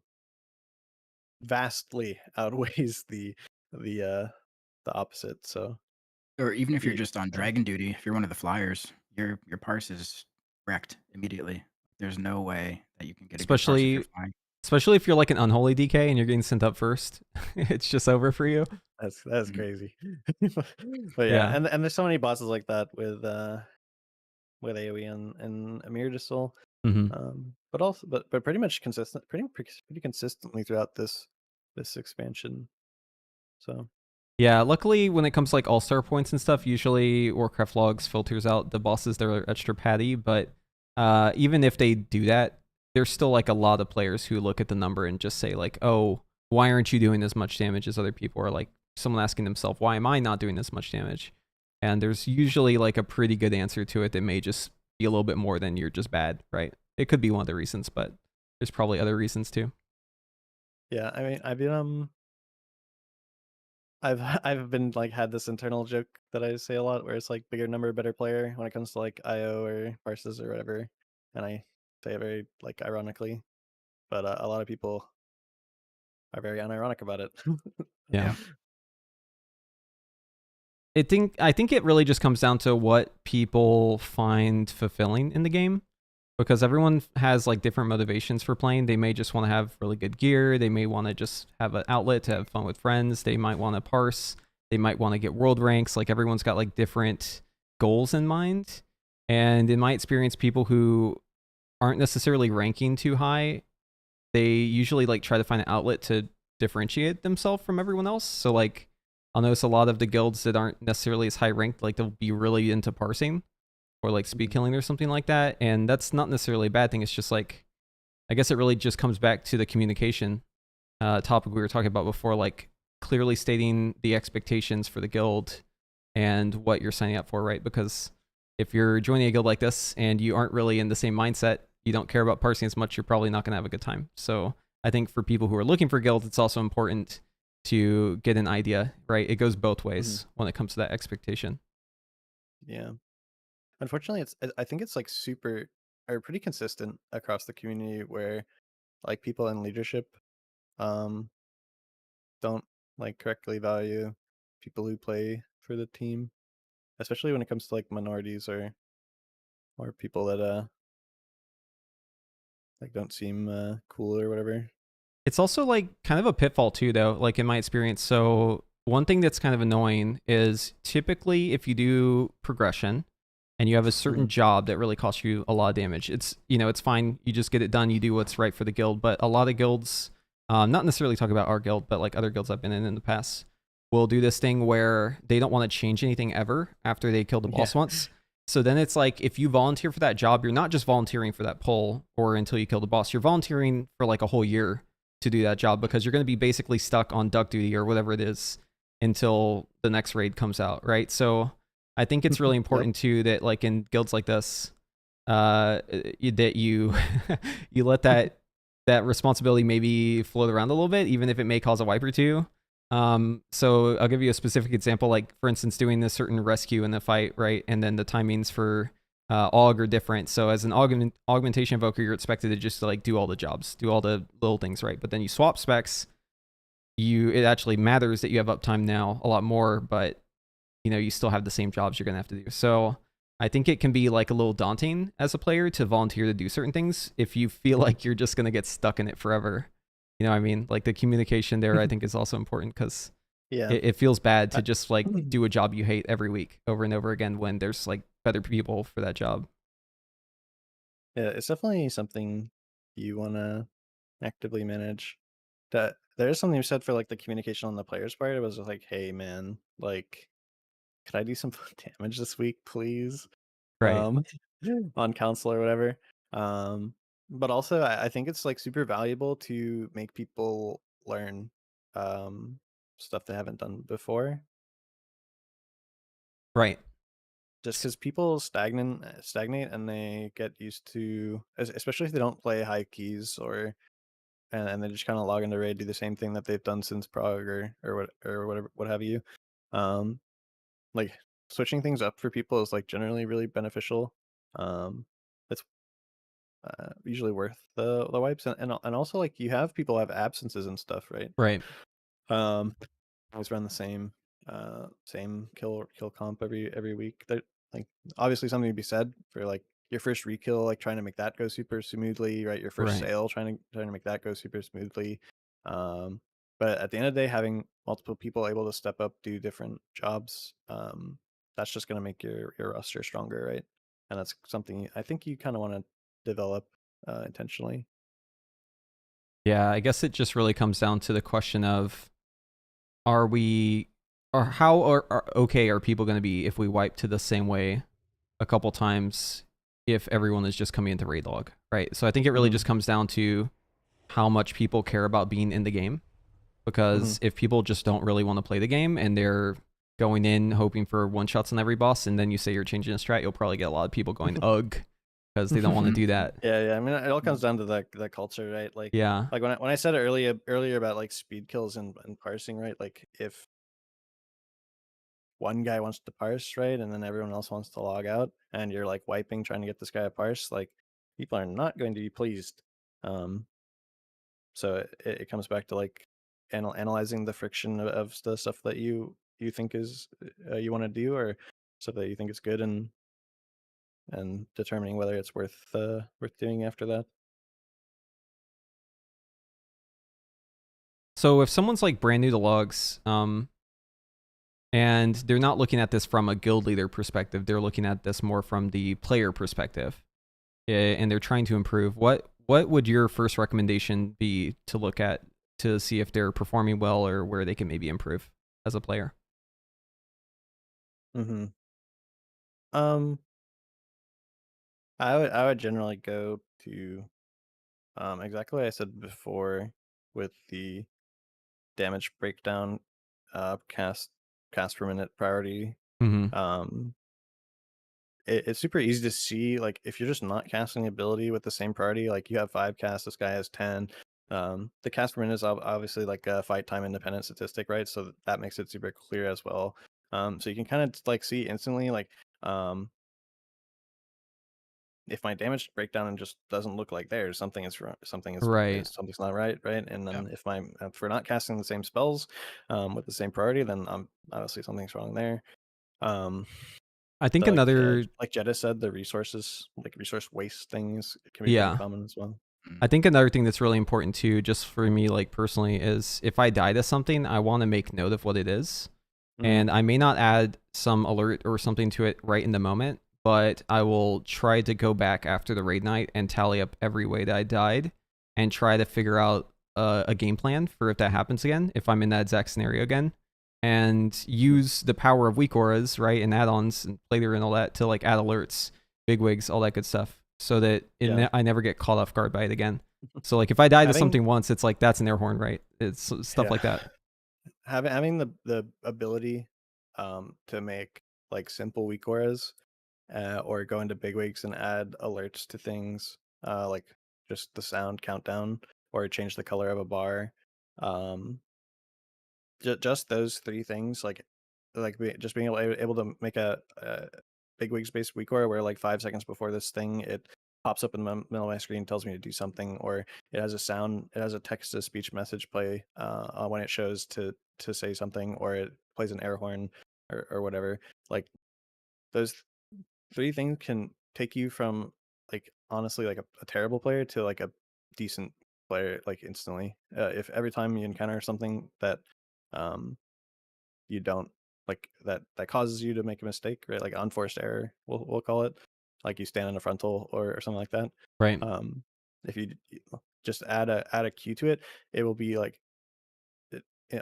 vastly outweighs the the opposite. So Or even if you're you, just on yeah. dragon duty, if you're one of the flyers, your parse is wrecked immediately. There's no way that you can get a good parse if you're especially flying. especially if you're like an unholy DK and you're getting sent up first. It's just over for you. That's Mhm. crazy. But yeah, Yeah. and there's so many bosses like that with AoE and Amir Soul. Hmm. But also but pretty much consistent pretty consistently throughout this expansion. So Yeah, luckily when it comes to like all-star points and stuff, usually Warcraft logs filters out the bosses that are extra patty, but even if they do that, there's still like a lot of players who look at the number and just say like, "Oh, why aren't you doing as much damage as other people?" Or like someone asking themselves, "Why am I not doing this much damage?" And there's usually like a pretty good answer to it that may just be a little bit more than you're just bad, right? It could be one of the reasons, but there's probably other reasons too. yeah, I mean I've been I've been like had this internal joke that I say a lot where it's like bigger number, better player when it comes to like IO or parses or whatever, and I say it very like ironically, but a lot of people are very unironic about it. Yeah. Yeah. I think it really just comes down to what people find fulfilling in the game, because everyone has like different motivations for playing. They may just want to have really good gear. They may want to just have an outlet to have fun with friends. They might want to parse. They might want to get world ranks. Like everyone's got like different goals in mind. And in my experience, people who aren't necessarily ranking too high, they usually like try to find an outlet to differentiate themselves from everyone else. So like I'll notice a lot of the guilds that aren't necessarily as high ranked, like they'll be really into parsing or like speed killing or something like that. And that's not necessarily a bad thing. It's just like, I guess it really just comes back to the communication topic we were talking about before, like clearly stating the expectations for the guild and what you're signing up for, right? Because if you're joining a guild like this and you aren't really in the same mindset, you don't care about parsing as much, you're probably not going to have a good time. So I think for people who are looking for guilds, it's also important to get an idea, right? It goes both ways when it comes to that expectation. Yeah. Unfortunately, I think it's like super or pretty consistent across the community where like people in leadership um don't like correctly value people who play for the team, especially when it comes to like minorities or people that like don't seem cool or whatever. It's also like kind of a pitfall too, though, like in my experience. So one thing that's kind of annoying is typically if you do progression and you have a certain job that really costs you a lot of damage, it's, you know, it's fine. You just get it done. You do what's right for the guild. But a lot of guilds, not necessarily talk about our guild, but like other guilds I've been in the past, will do this thing where they don't want to change anything ever after they kill the boss once. So then it's like if you volunteer for that job, you're not just volunteering for that pull or until you kill the boss. You're volunteering for like a whole year to do that job because you're going to be basically stuck on duck duty or whatever it is until the next raid comes out, right? So I think it's really important too that like in guilds like this, that you you let that responsibility maybe float around a little bit, even if it may cause a wipe or two. So I'll give you a specific example, like for instance, doing this certain rescue in the fight, right? And then the timings for aug are different. So as an augmentation invoker, you're expected to just like do all the jobs, do all the little things, right? But then you swap specs, it actually matters that you have uptime now a lot more, but you know, you still have the same jobs you're gonna have to do. So I think it can be like a little daunting as a player to volunteer to do certain things if you feel like you're just gonna get stuck in it forever. You know what I mean? Like the communication there, I think is also important because it feels bad to just like do a job you hate every week over and over again when there's like better people for that job. Yeah, it's definitely something you want to actively manage. That there is something you said for like the communication on the player's part. It was just like, hey man, like, could I do some damage this week, please? Right. On council or whatever. But also I think it's like super valuable to make people learn stuff they haven't done before. Right. Just because people stagnate and they get used to, especially if they don't play high keys or and they just kind of log into raid, do the same thing that they've done since Prague or whatever what have you. Um, like switching things up for people is like generally really beneficial. It's usually worth the wipes and also like you have people have absences and stuff, right? Right. Always run the same kill comp every week. There like obviously something to be said for like your first rekill, like trying to make that go super smoothly, right? Your first Right. sale, trying to make that go super smoothly. But at the end of the day, having multiple people able to step up, do different jobs, that's just gonna make your roster stronger, right? And that's something I think you kind of want to develop intentionally. Yeah, I guess it just really comes down to the question of are we or how are okay are people going to be if we wipe to the same way a couple times if everyone is just coming into raid log, right? So I think it really just comes down to how much people care about being in the game, because if people just don't really want to play the game and they're going in hoping for one shots on every boss and then you say you're changing a strat, you'll probably get a lot of people going ugh because they don't want to do that. Yeah. I mean, it all comes down to the culture, right? Like, Yeah. like when I said earlier about like speed kills and parsing, right? Like if one guy wants to parse, right, and then everyone else wants to log out, and you're like wiping trying to get this guy to parse, like people are not going to be pleased. So it comes back to like analyzing the friction of the stuff that you think is you want to do, or stuff that you think is good, and determining whether it's worth doing after that. So if someone's like brand new to logs, and they're not looking at this from a guild leader perspective, they're looking at this more from the player perspective, and they're trying to improve, what would your first recommendation be to look at to see if they're performing well or where they can maybe improve as a player? Mm-hmm. I would generally go to exactly what I said before with the damage breakdown, cast per minute priority. Mm-hmm. It's super easy to see, like if you're just not casting the ability with the same priority, like you have 5 casts, this guy has 10. The cast per minute is obviously like a fight time independent statistic, right? So that makes it super clear as well. So you can kind of like see instantly, like if my damage breakdown just doesn't look like theirs, something is wrong. Right. Something's not right, right? And Yeah. then if we're not casting the same spells with the same priority, then obviously something's wrong there. I think Like another, like Jetta said, the resources, like resource waste things, can be pretty yeah, common as well. I think another thing that's really important too, just for me, like personally, is if I die to something, I want to make note of what it is. And I may not add some alert or something to it right in the moment, but I will try to go back after the raid night and tally up every way that I died and try to figure out a game plan for if that happens again, if I'm in that exact scenario again, and use the power of weak auras, right, and add-ons and later and all that to like add alerts, bigwigs, all that good stuff, so that I never get caught off guard by it again. So like if I die to something once, it's like that's an air horn, right? It's stuff like that. Having the ability to make like simple weak auras, or go into bigwigs and add alerts to things, like just the sound countdown, or change the color of a bar, just those 3 things, just being able to make a bigwigs based weak aura where like 5 seconds before this thing, it pops up in the middle of my screen, tells me to do something, or it has a text to speech message play when it shows to say something, or it plays an air horn, or whatever. Like those 3 things can take you from like honestly like a terrible player to like a decent player like instantly. If every time you encounter something that you don't like, that causes you to make a mistake, right, like unforced error, we'll call it, like you stand in a frontal or something like that, Right. if you just add a cue to it, it will be like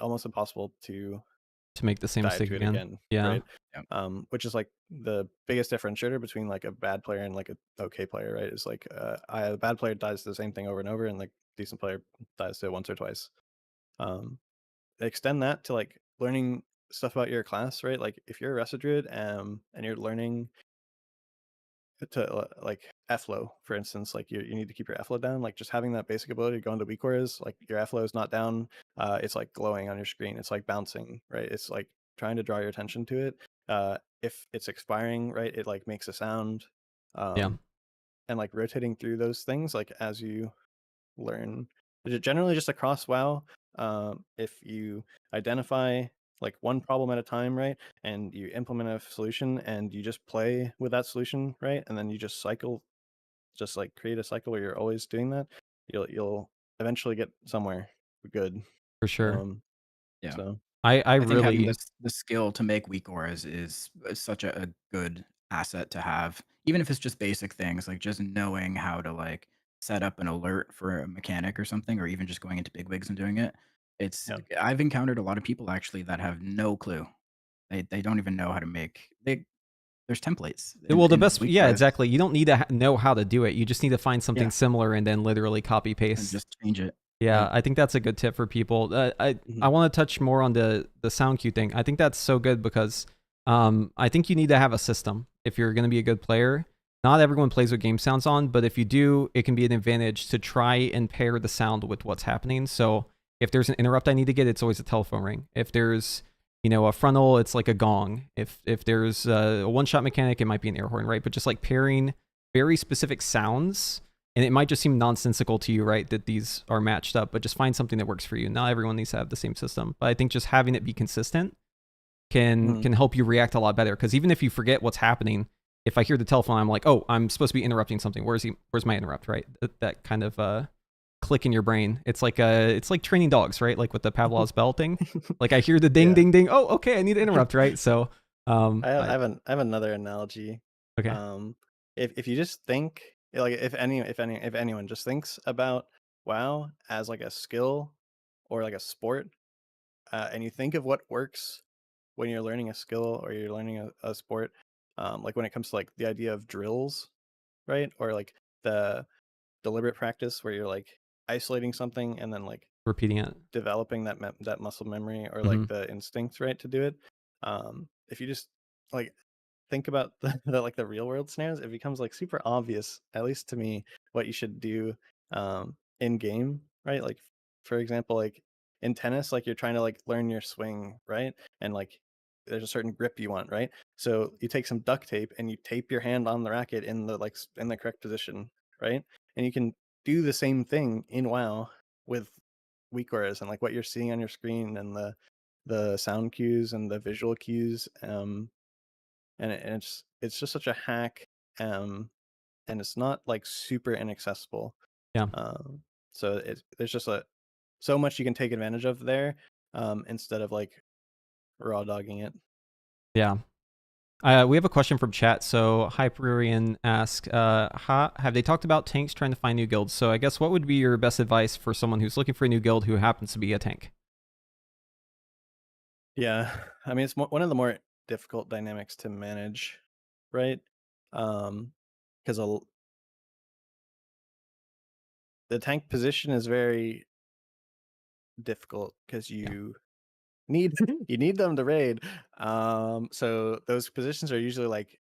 almost impossible to Make the same die mistake to it again. again, Yeah. right? Yeah. Which is like the biggest differentiator between like a bad player and like a okay player, right? Is like a bad player dies to the same thing over and over, and like decent player dies to it once or twice. Extend that to like learning stuff about your class, right? Like if you're a Resa Druid, and you're learning to like F-flow, for instance, like you need to keep your F-flow down, like just having that basic ability to go into weak auras, like your F-flow is not down, it's like glowing on your screen, it's like bouncing, right? It's like trying to draw your attention to it. If it's expiring, right, it like makes a sound. Yeah. And like rotating through those things like as you learn, generally just across WoW, if you identify like one problem at a time, right, and you implement a solution and you just play with that solution, right, and then you just cycle, just like create a cycle where you're always doing that, you'll eventually get somewhere good. For sure. Yeah. So I I think having really, the skill to make weak auras is such a good asset to have, even if it's just basic things, like just knowing how to like set up an alert for a mechanic or something, or even just going into bigwigs and doing it. It's yeah. I've encountered a lot of people actually that have no clue. They don't even know how to make there's templates well, the in best, weak yeah, auras. exactly. You don't need to know how to do it. You just need to find something Yeah, similar and then literally copy and paste. just change it. Yeah, Yeah. I think that's a good tip for people. I Mhm. want to touch more on the sound cue thing. I think that's so good because I think you need to have a system if you're going to be a good player. Not everyone plays with game sounds on, but if you do, it can be an advantage to try and pair the sound with what's happening. So if there's an interrupt I need to get, it's always a telephone ring. If there's a frontal, it's like a gong. If there's a one-shot mechanic, it might be an air horn, right? But just like pairing very specific sounds, and it might just seem nonsensical to you, right, that these are matched up, but just find something that works for you. Not everyone needs to have the same system, but I think just having it be consistent can help you react a lot better. Because even if you forget what's happening, if I hear the telephone, I'm like, oh, I'm supposed to be interrupting something. Where's my interrupt, right? That kind of click in your brain. It's like training dogs, right? Like with the Pavlov's bell thing. Like I hear the ding, Yeah. ding, ding. Oh, okay, I need to interrupt, right? So I have another analogy. okay. If you just think, like, if anyone just thinks about WoW as like a skill or like a sport, and you think of what works when you're learning a skill or you're learning a sport, like when it comes to like the idea of drills, right? Or like the deliberate practice where you're like isolating something and then like Repeating it. developing that muscle memory or Mm-hmm. like the instinct, right, to do it. If you just like think about the like the real world scenarios, it becomes like super obvious, at least to me, what you should do in game, right? Like for example, like in tennis, like you're trying to like learn your swing, right? And like there's a certain grip you want, right? So you take some duct tape and you tape your hand on the racket in the like in the correct position, right? And you can do the same thing in WoW with weak auras and like what you're seeing on your screen and the sound cues and the visual cues. And it's just such a hack, and it's not like super inaccessible. Yeah. So there's just so much you can take advantage of there, instead of like raw dogging it. Yeah. We have a question from chat. So Hyperion asks, have they talked about tanks trying to find new guilds? So I guess what would be your best advice for someone who's looking for a new guild who happens to be a tank? Yeah, I mean it's one of the more difficult dynamics to manage, right? Because the tank position is very difficult because you need you need them to raid. So those positions are usually like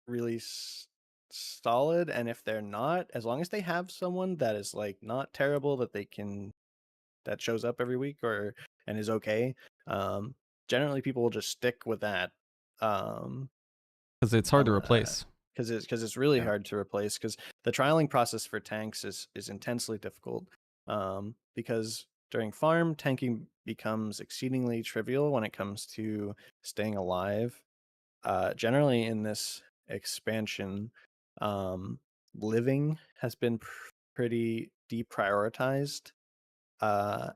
really solid, and if they're not, as long as they have someone that is like not terrible that shows up every week or and is okay, um, generally people will just stick with that. Um, Because it's hard to uh, replace. because it's really Yeah. hard to replace because the trialing process for tanks is intensely difficult, because during farm tanking becomes exceedingly trivial when it comes to staying alive. Generally in this expansion, living has been pretty deprioritized, uh,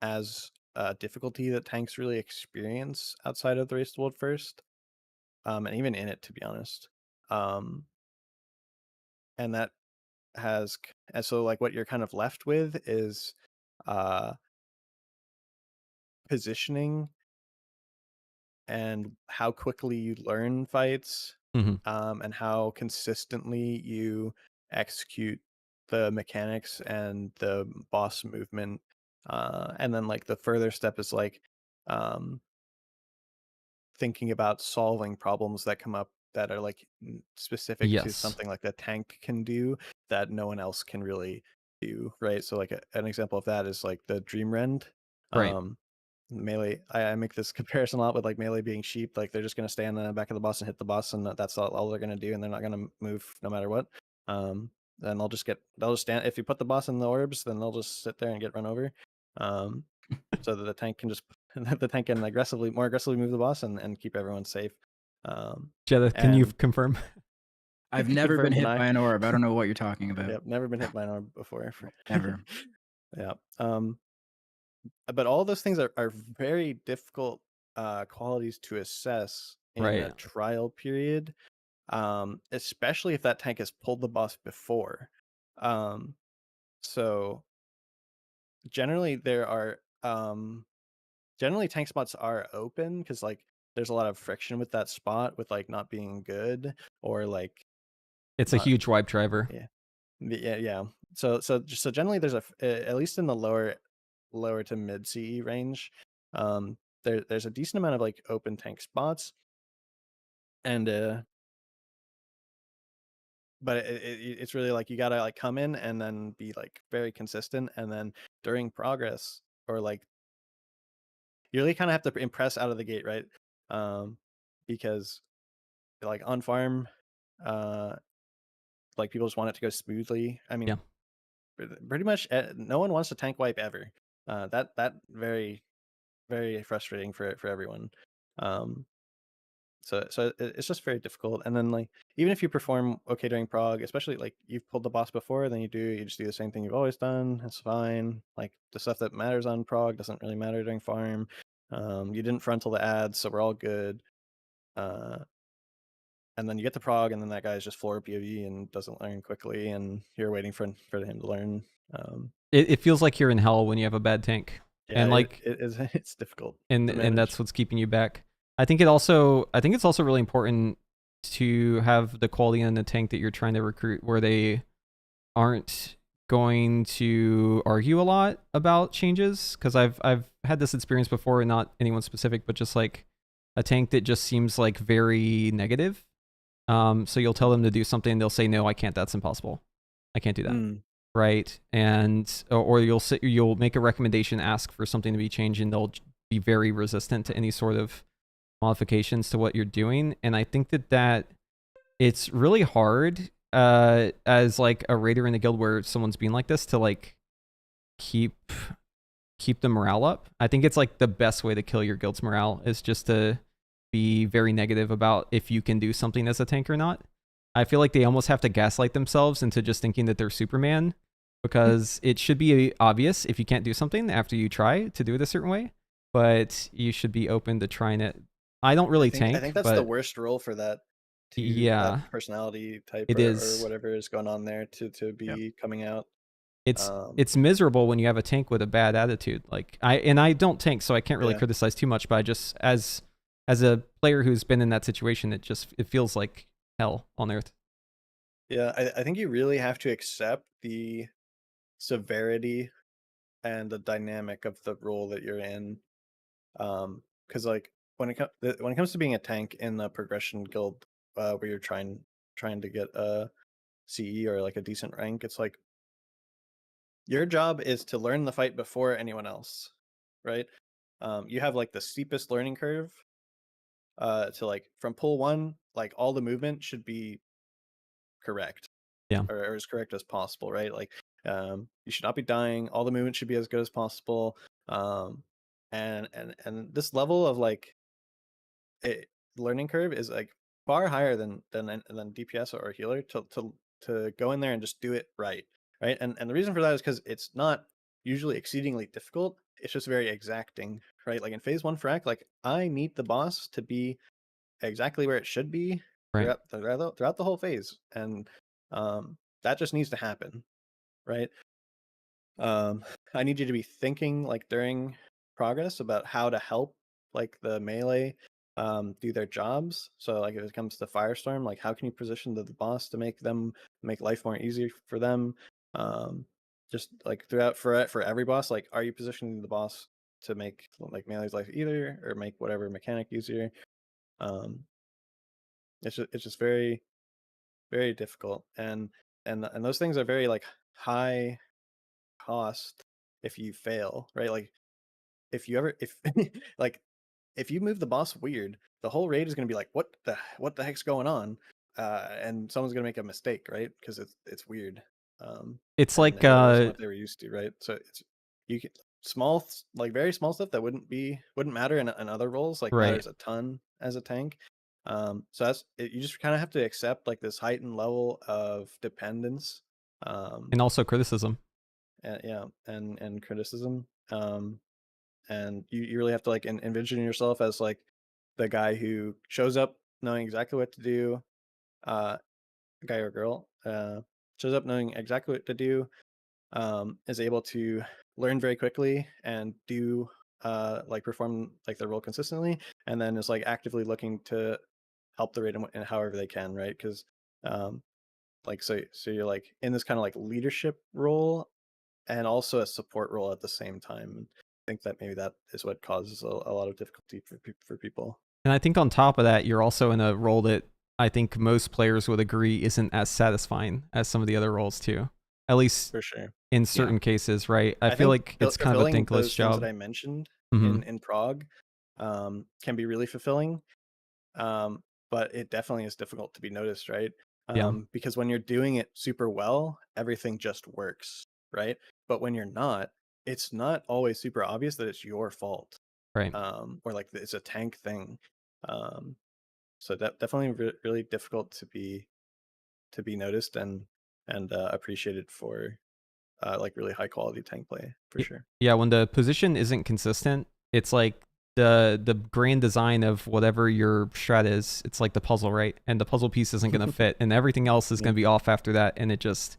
as a difficulty that tanks really experience outside of the race to world first, and even in it, to be honest. Um, and that and so like what you're kind of left with is uh positioning and how quickly you learn fights, Mm-hmm. and how consistently you execute the mechanics and the boss movement, and then like the further step is like um thinking about solving problems that come up that are like specific to Yes. something like the tank can do that no one else can really do, right? So like an example of that is like the Dream Rend. Right. um Melee, I make this comparison a lot with like melee being sheep. Like they're just going to stand on the back of the boss and hit the boss, and that's all they're going to do, and they're not going to move no matter what. Then they'll just stand. If you put the boss in the orbs, then they'll just sit there and get run over. um so that the tank can just the tank can more aggressively move the boss and keep everyone safe. Jetta, can you And confirm? I've never been confirm hit deny. by an orb. I don't know what you're talking about. Yep, never been hit by an orb before. Ever. Yeah. But all those things are very difficult qualities to assess in Right. a trial period, especially if that tank has pulled the boss before. Um, so generally there are generally tank spots are open because like there's a lot of friction with that spot with like not being good or like It's a not. huge wipe driver. Yeah, yeah. So generally there's at least in the lower to mid CE range, there's a decent amount of like open tank spots, and but it's really like you gotta like come in and then be like very consistent, and then during progress or like you really kind of have to impress out of the gate, right? Because like on farm, like people just want it to go smoothly. I mean, Yeah. pretty much no one wants to tank wipe ever. That very very frustrating for everyone. Um, so it's just very difficult. And then like even if you perform okay during prog, especially like you've pulled the boss before, then you just do the same thing you've always done. It's fine. Like the stuff that matters on prog doesn't really matter during farm. You didn't frontal the ads, so we're all good. And then you get to prog, and then that guy's just floor POV and doesn't learn quickly, and you're waiting for him to learn. It feels like you're in hell when you have a bad tank, Yeah, and like it is it's difficult. and to manage. that's what's keeping you back. I think it's also really important to have the quality in the tank that you're trying to recruit where they aren't going to argue a lot about changes, because I've had this experience before, not anyone specific, but just like a tank that just seems like very negative. So you'll tell them to do something, they'll say no, I can't, that's impossible, I can't do that. Right? And or you'll make a recommendation, ask for something to be changed, and they'll be very resistant to any sort of modifications to what you're doing. And I think that it's really hard as like a raider in a guild where someone's being like this to like keep the morale up. I think it's like the best way to kill your guild's morale is just to be very negative about if you can do something as a tank or not. I feel like they almost have to gaslight themselves into just thinking that they're Superman, because it should be obvious if you can't do something after you try to do it a certain way, but you should be open to trying it. I don't really tank. I think that's the worst role for that. Yeah, that personality type it is. or whatever is going on there to be coming out. It's miserable when you have a tank with a bad attitude. Like I don't tank, so I can't really criticize too much, but I just as a player who's been in that situation, it feels like hell on earth. Yeah, I think you really have to accept the severity and the dynamic of the role that you're in. Because like when it comes to being a tank in the progression guild, where you're trying to get a CE or like a decent rank, it's like your job is to learn the fight before anyone else, right? You have like the steepest learning curve. To like from pull 1, like all the movement should be correct. Yeah. Or as correct as possible, right? Like you should not be dying. All the movement should be as good as possible. And this level of like learning curve is like far higher than DPS or healer to go in there and just do it right. And the reason for that is because it's not usually exceedingly difficult. It's just very exacting, right? Like in phase 1 frac, like I need the boss to be exactly where it should be throughout the whole phase, and that just needs to happen, right? I need you to be thinking like during progress about how to help like the melee do their jobs. So like if it comes to Firestorm, like how can you position the boss to make life more easy for them? Just like throughout for every boss, like are you positioning the boss to make like melee's life easier or make whatever mechanic easier? It's just very very difficult, and those things are very like high cost if you fail, right? Like if like if you move the boss weird, the whole raid is going to be like what the heck's going on, and someone's going to make a mistake, right? Because it's weird. It's and like it wasn't what they were used to, right? So it's you can small like very small stuff that wouldn't matter in other roles like matters a ton as a tank. So that's it, you just kind of have to accept like this heightened level of dependence, and also criticism. And criticism. And you really have to like envision yourself as like the guy who shows up knowing exactly what to do, guy or girl, shows up knowing exactly what to do, is able to learn very quickly and do like perform like their role consistently, and then is like actively looking to help the raid in however they can, right? Because like so you're like in this kind of like leadership role and also a support role at the same time. I think that maybe that is what causes a lot of difficulty for people. And I think on top of that, you're also in a role that I think most players would agree isn't as satisfying as some of the other roles too. At least for sure in certain cases, right? I feel like it's kind of a thankless job that I mentioned Mhm. in Prague can be really fulfilling. But it definitely is difficult to be noticed, right? Yeah. Because when you're doing it super well, everything just works, right? But when you're not, it's not always super obvious that it's your fault, Right. or like it's a tank thing. Um, so definitely really difficult to be noticed and appreciated for like really high quality tank play for Y- sure. Yeah, when the position isn't consistent, it's like the grand design of whatever your strat is, it's like the puzzle, right? And the puzzle piece isn't going to fit and everything else is Yeah. going to be off after that, and it just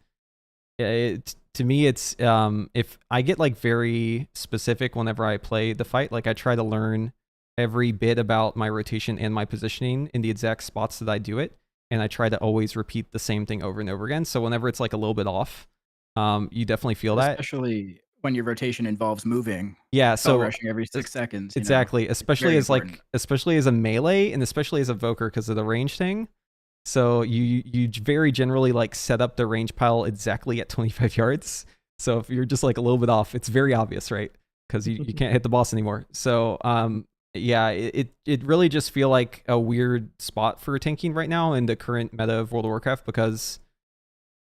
to me it's if I get like very specific whenever I play the fight, like I try to learn every bit about my rotation and my positioning in the exact spots that I do it, and I try to always repeat the same thing over and over again. So whenever it's like a little bit off, you definitely feel that. Especially when your rotation involves moving, Yeah, spell so rushing every es- 6 seconds, exactly, it's very important. especially as a melee and especially as a Voker because of the range thing. So you very generally like set up the range pile exactly at 25 yards. So if you're just like a little bit off, it's very obvious, right? Because you can't hit the boss anymore. So yeah, it really just feel like a weird spot for tanking right now in the current meta of World of Warcraft because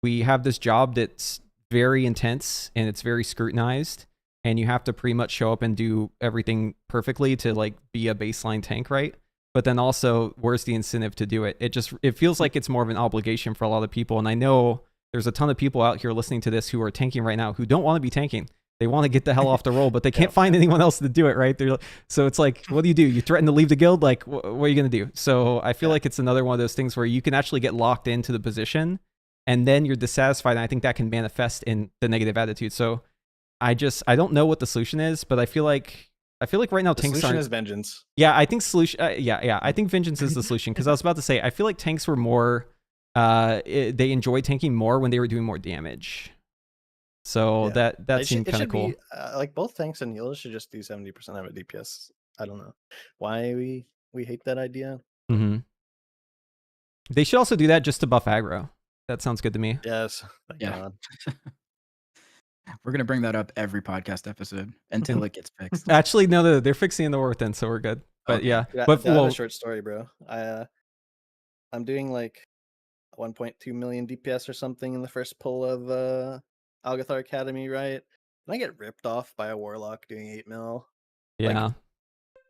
we have this job that's very intense and it's very scrutinized, and you have to pretty much show up and do everything perfectly to like be a baseline tank, right? But then also, where's the incentive to do it? It feels like it's more of an obligation for a lot of people, and I know there's a ton of people out here listening to this who are tanking right now who don't want to be tanking. They want to get the hell off the roll, but they can't find anyone else to do it, right? So it's like, what do? You threaten to leave the guild? Like, what are you gonna do? So I feel like it's another one of those things where you can actually get locked into the position and then you're dissatisfied, and I think that can manifest in the negative attitude. So I don't know what the solution is, but I feel like right now The tanks solution aren't. is vengeance. Yeah, I think solution. Yeah. I think vengeance is the solution because I was about to say I feel like tanks were more. They enjoyed tanking more when they were doing more damage. So Yeah, that seemed it kind of should cool. be like both tanks and healers should just do 70% of a DPS. I don't know why we hate that idea. Hmm. They should also do that just to buff aggro. That sounds good to me. Yes, thank Yeah. God. We're gonna bring that up every podcast episode until it gets fixed. Actually, no, they're fixing the worth then, so we're good. But Okay. yeah, Yeah, but I have a well, short story, bro. I'm doing like 1.2 million DPS or something in the first pull of Algathar Academy, right? And I get ripped off by a warlock doing 8 mil. Like yeah.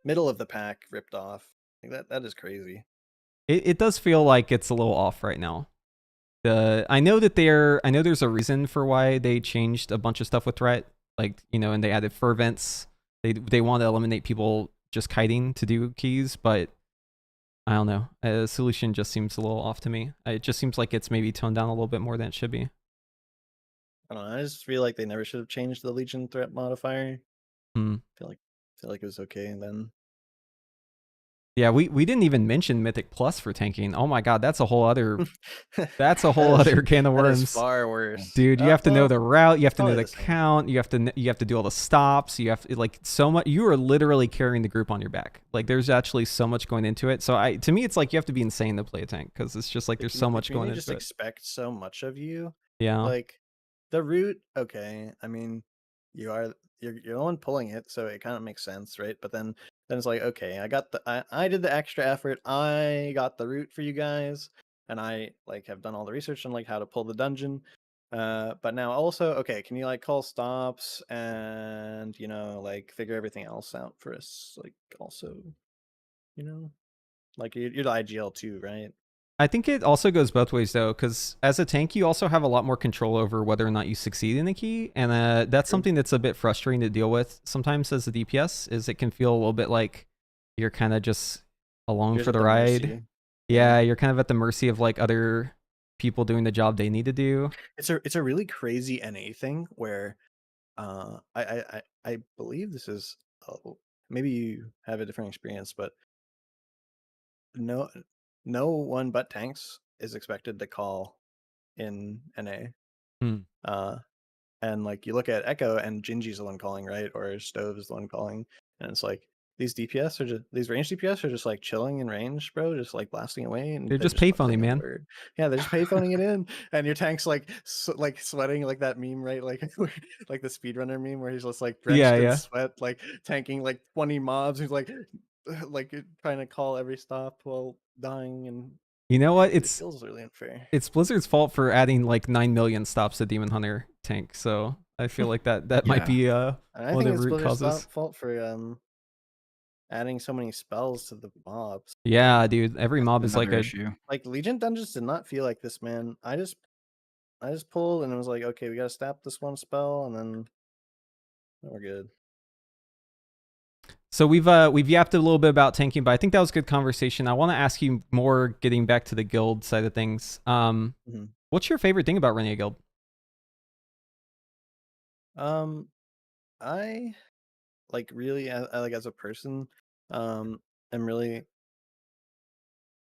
middle of the pack, ripped off. Like that is crazy. It does feel like it's a little off right now. I know there's a reason for why they changed a bunch of stuff with threat, like and they added fervents. They want to eliminate people just kiting to do keys, but I don't know. The solution just seems a little off to me. It just seems like it's maybe toned down a little bit more than it should be. I don't know. I just feel like they never should have changed the Legion threat modifier. Hmm. Feel like it was okay then. Yeah, we didn't even mention Mythic Plus for tanking. Oh my god, that's a whole other That other can of that is worms. far worse, Dude, you have to know well, the route, you have to know probably the the same. count, you have to do all the stops, you have to, like so much. You are literally carrying the group on your back. Like there's actually so much going into it. So to me it's like you have to be insane to play a tank because it's just like there's so much going Community just into it. expect so much of you. Yeah. Like the route, okay. I mean, you're the one pulling it, so it kind of makes sense, right? But then it's like, okay, I did the extra effort. I got the route for you guys, and I like have done all the research on like how to pull the dungeon. But now also, okay, can you like call stops and like figure everything else out for us? Like also, you know, like you're the IGL too, right? I think it also goes both ways though, because as a tank, you also have a lot more control over whether or not you succeed in the key, and that's True. something that's a bit frustrating to deal with sometimes as a DPS. Is it can feel a little bit like you're kind of just along You're for just the at the ride. mercy. Yeah, you're kind of at the mercy of like other people doing the job they need to do. It's a really crazy NA thing where I believe this is maybe you have a different experience, but no no one but tanks is expected to call in NA. Hmm. Uh and like you look at Echo and Gingy's the one calling, right? Or Stove is the one calling. And it's like these DPS are just these range DPS are just like chilling in range, bro, just like blasting away, and They're just not payphoning, saying a man. word. Yeah, they're just payphoning it in, and your tank's like like sweating, like that meme, right? Like like the speedrunner meme where he's just like drenched in Yeah. sweat, like tanking like 20 mobs. He's like trying to call every stop while dying, and You know what? it feels really unfair. It's Blizzard's fault for adding like 9 million stops to Demon Hunter tank. So I feel like that might Yeah. be And I one think of it's the root Blizzard's causes. fault for adding so many spells to the mobs. Yeah, dude. Every That's mob is like another a issue. Like Legion dungeons did not feel like this, man. I just pulled and it was like, okay, we gotta stop this one spell, and then we're good. So we've yapped a little bit about tanking, but I think that was a good conversation. I want to ask you more, getting back to the guild side of things. Mhm. What's your favorite thing about running a guild? I like really, like as a person, am really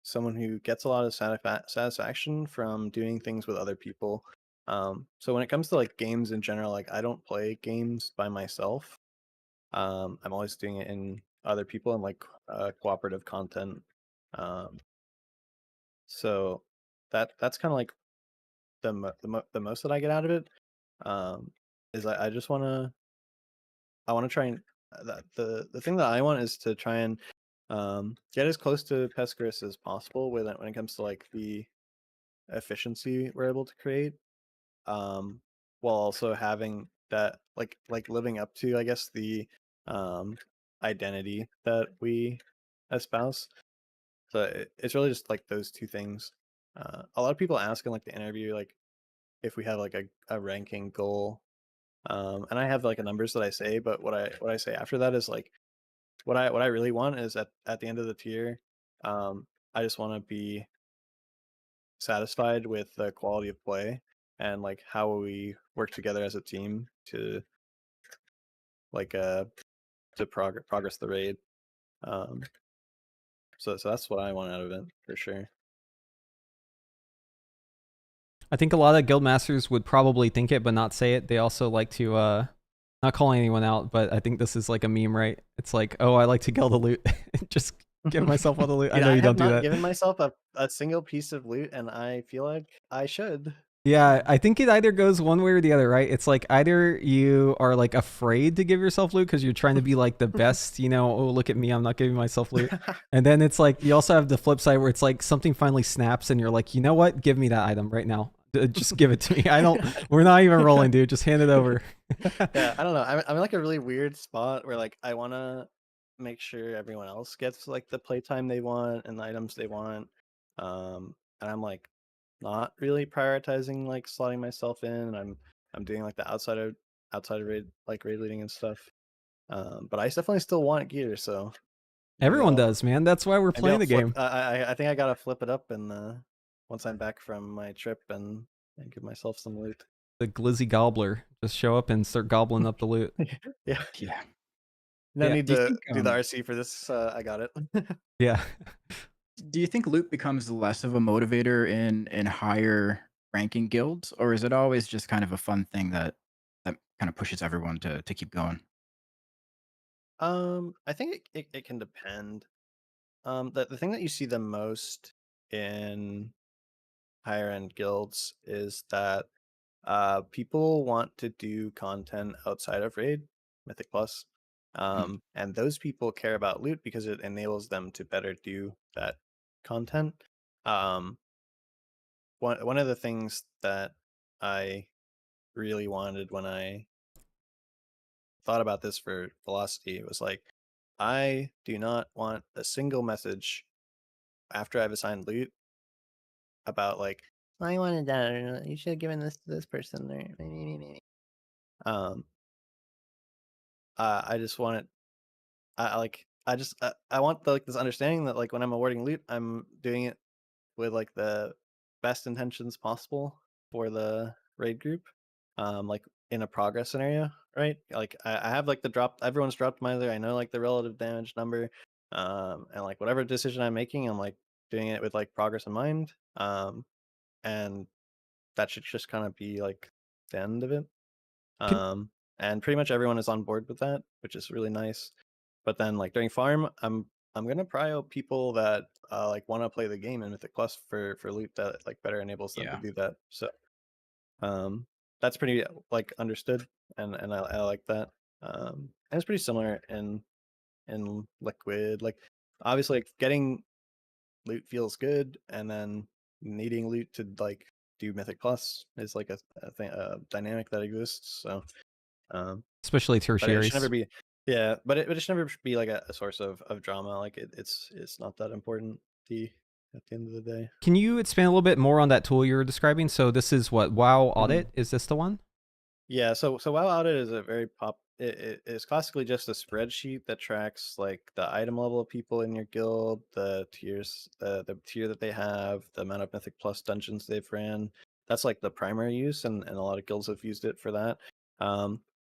someone who gets a lot of satisfaction from doing things with other people. So when it comes to like games in general, like I don't play games by myself. I'm always doing it in other people and like cooperative content. Um, so that's kind of like the most that I get out of it. Um, is I just I want to try and the thing that I want is to try and get as close to Pescaris as possible when it comes to like the efficiency we're able to create, um, while also having that like living up to, I guess, the um, identity that we espouse. So it's really just like those two things. A lot of people ask in like the interview, like if we have like a ranking goal, and I have like a numbers that I say, but what I say after that is like what I really want is at the end of the tier, I just want to be satisfied with the quality of play and like how we work together as a team to like to progress the raid. Um, so that's what I want out of it for sure. I think a lot of guild masters would probably think it but not say it. They also like to not calling anyone out, but I think this is like a meme, right? It's like, oh, I like to kill the loot. Just give myself all the loot. I Dude, know I you have don't do not that. given myself a single piece of loot, and I feel like I should. Yeah, I think it either goes one way or the other, right? It's like either you are like afraid to give yourself loot because you're trying to be like the best, oh, look at me, I'm not giving myself loot. And then it's like you also have the flip side where it's like something finally snaps and you're like, you know what? Give me that item right now. Just give it to me. We're not even rolling, dude. Just hand it over. Yeah, I don't know. I'm in like a really weird spot where like I want to make sure everyone else gets like the playtime they want and the items they want. And I'm like not really prioritizing like slotting myself in, and I'm doing like the outside of raid leading and stuff. But I definitely still want gear, so maybe Everyone does, man. That's why we're maybe playing I'll the flip. game. I think I gotta flip it up and once I'm back from my trip and give myself some loot. The glizzy gobbler. Just show up and start gobbling up the loot. Yeah. Yeah. No Yeah. need Do you to think do the RC for this. I got it. Yeah. do you think loot becomes less of a motivator in higher ranking guilds, or is it always just kind of a fun thing that kind of pushes everyone to keep going? I think it can depend. The thing that you see the most in higher end guilds is that people want to do content outside of raid mythic plus, Mm, and those people care about loot because it enables them to better do that content. um one of the things that I really wanted when I thought about this for velocity was like, I do not want a single message after I've assigned loot about like, I wanted that, or you should have given this to this person, or I just want it. I like. I just. I want like this understanding that like when I'm awarding loot, I'm doing it with like the best intentions possible for the raid group. Like in a progress scenario, right? Like I have like the drop. Everyone's dropped miser. I know like the relative damage number, and like whatever decision I'm making, I'm like doing it with like progress in mind. And that should just kind of be like the end of it. Can And pretty much everyone is on board with that, which is really nice. But then like during farm, I'm gonna pry out people that like want to play the game in Mythic Plus for loot that like better enables them to Yeah. do that. So um, that's pretty like understood, and I like that. And it's pretty similar in Liquid. Like obviously, like, getting loot feels good, and then needing loot to like do Mythic Plus is like a thing, a dynamic that exists. So, um, Especially but it should never tertiaries. be, yeah. But it should never be like a source of drama. Like it's not that important. The At the end of the day. Can you expand a little bit more on that tool you're describing? So this is what WoW Mhm. Audit? Is this the one? Yeah, so WoW Audit is a very it is classically just a spreadsheet that tracks like the item level of people in your guild, the tiers, the tier that they have, the amount of Mythic Plus dungeons they've ran. That's like the primary use, and a lot of guilds have used it for that.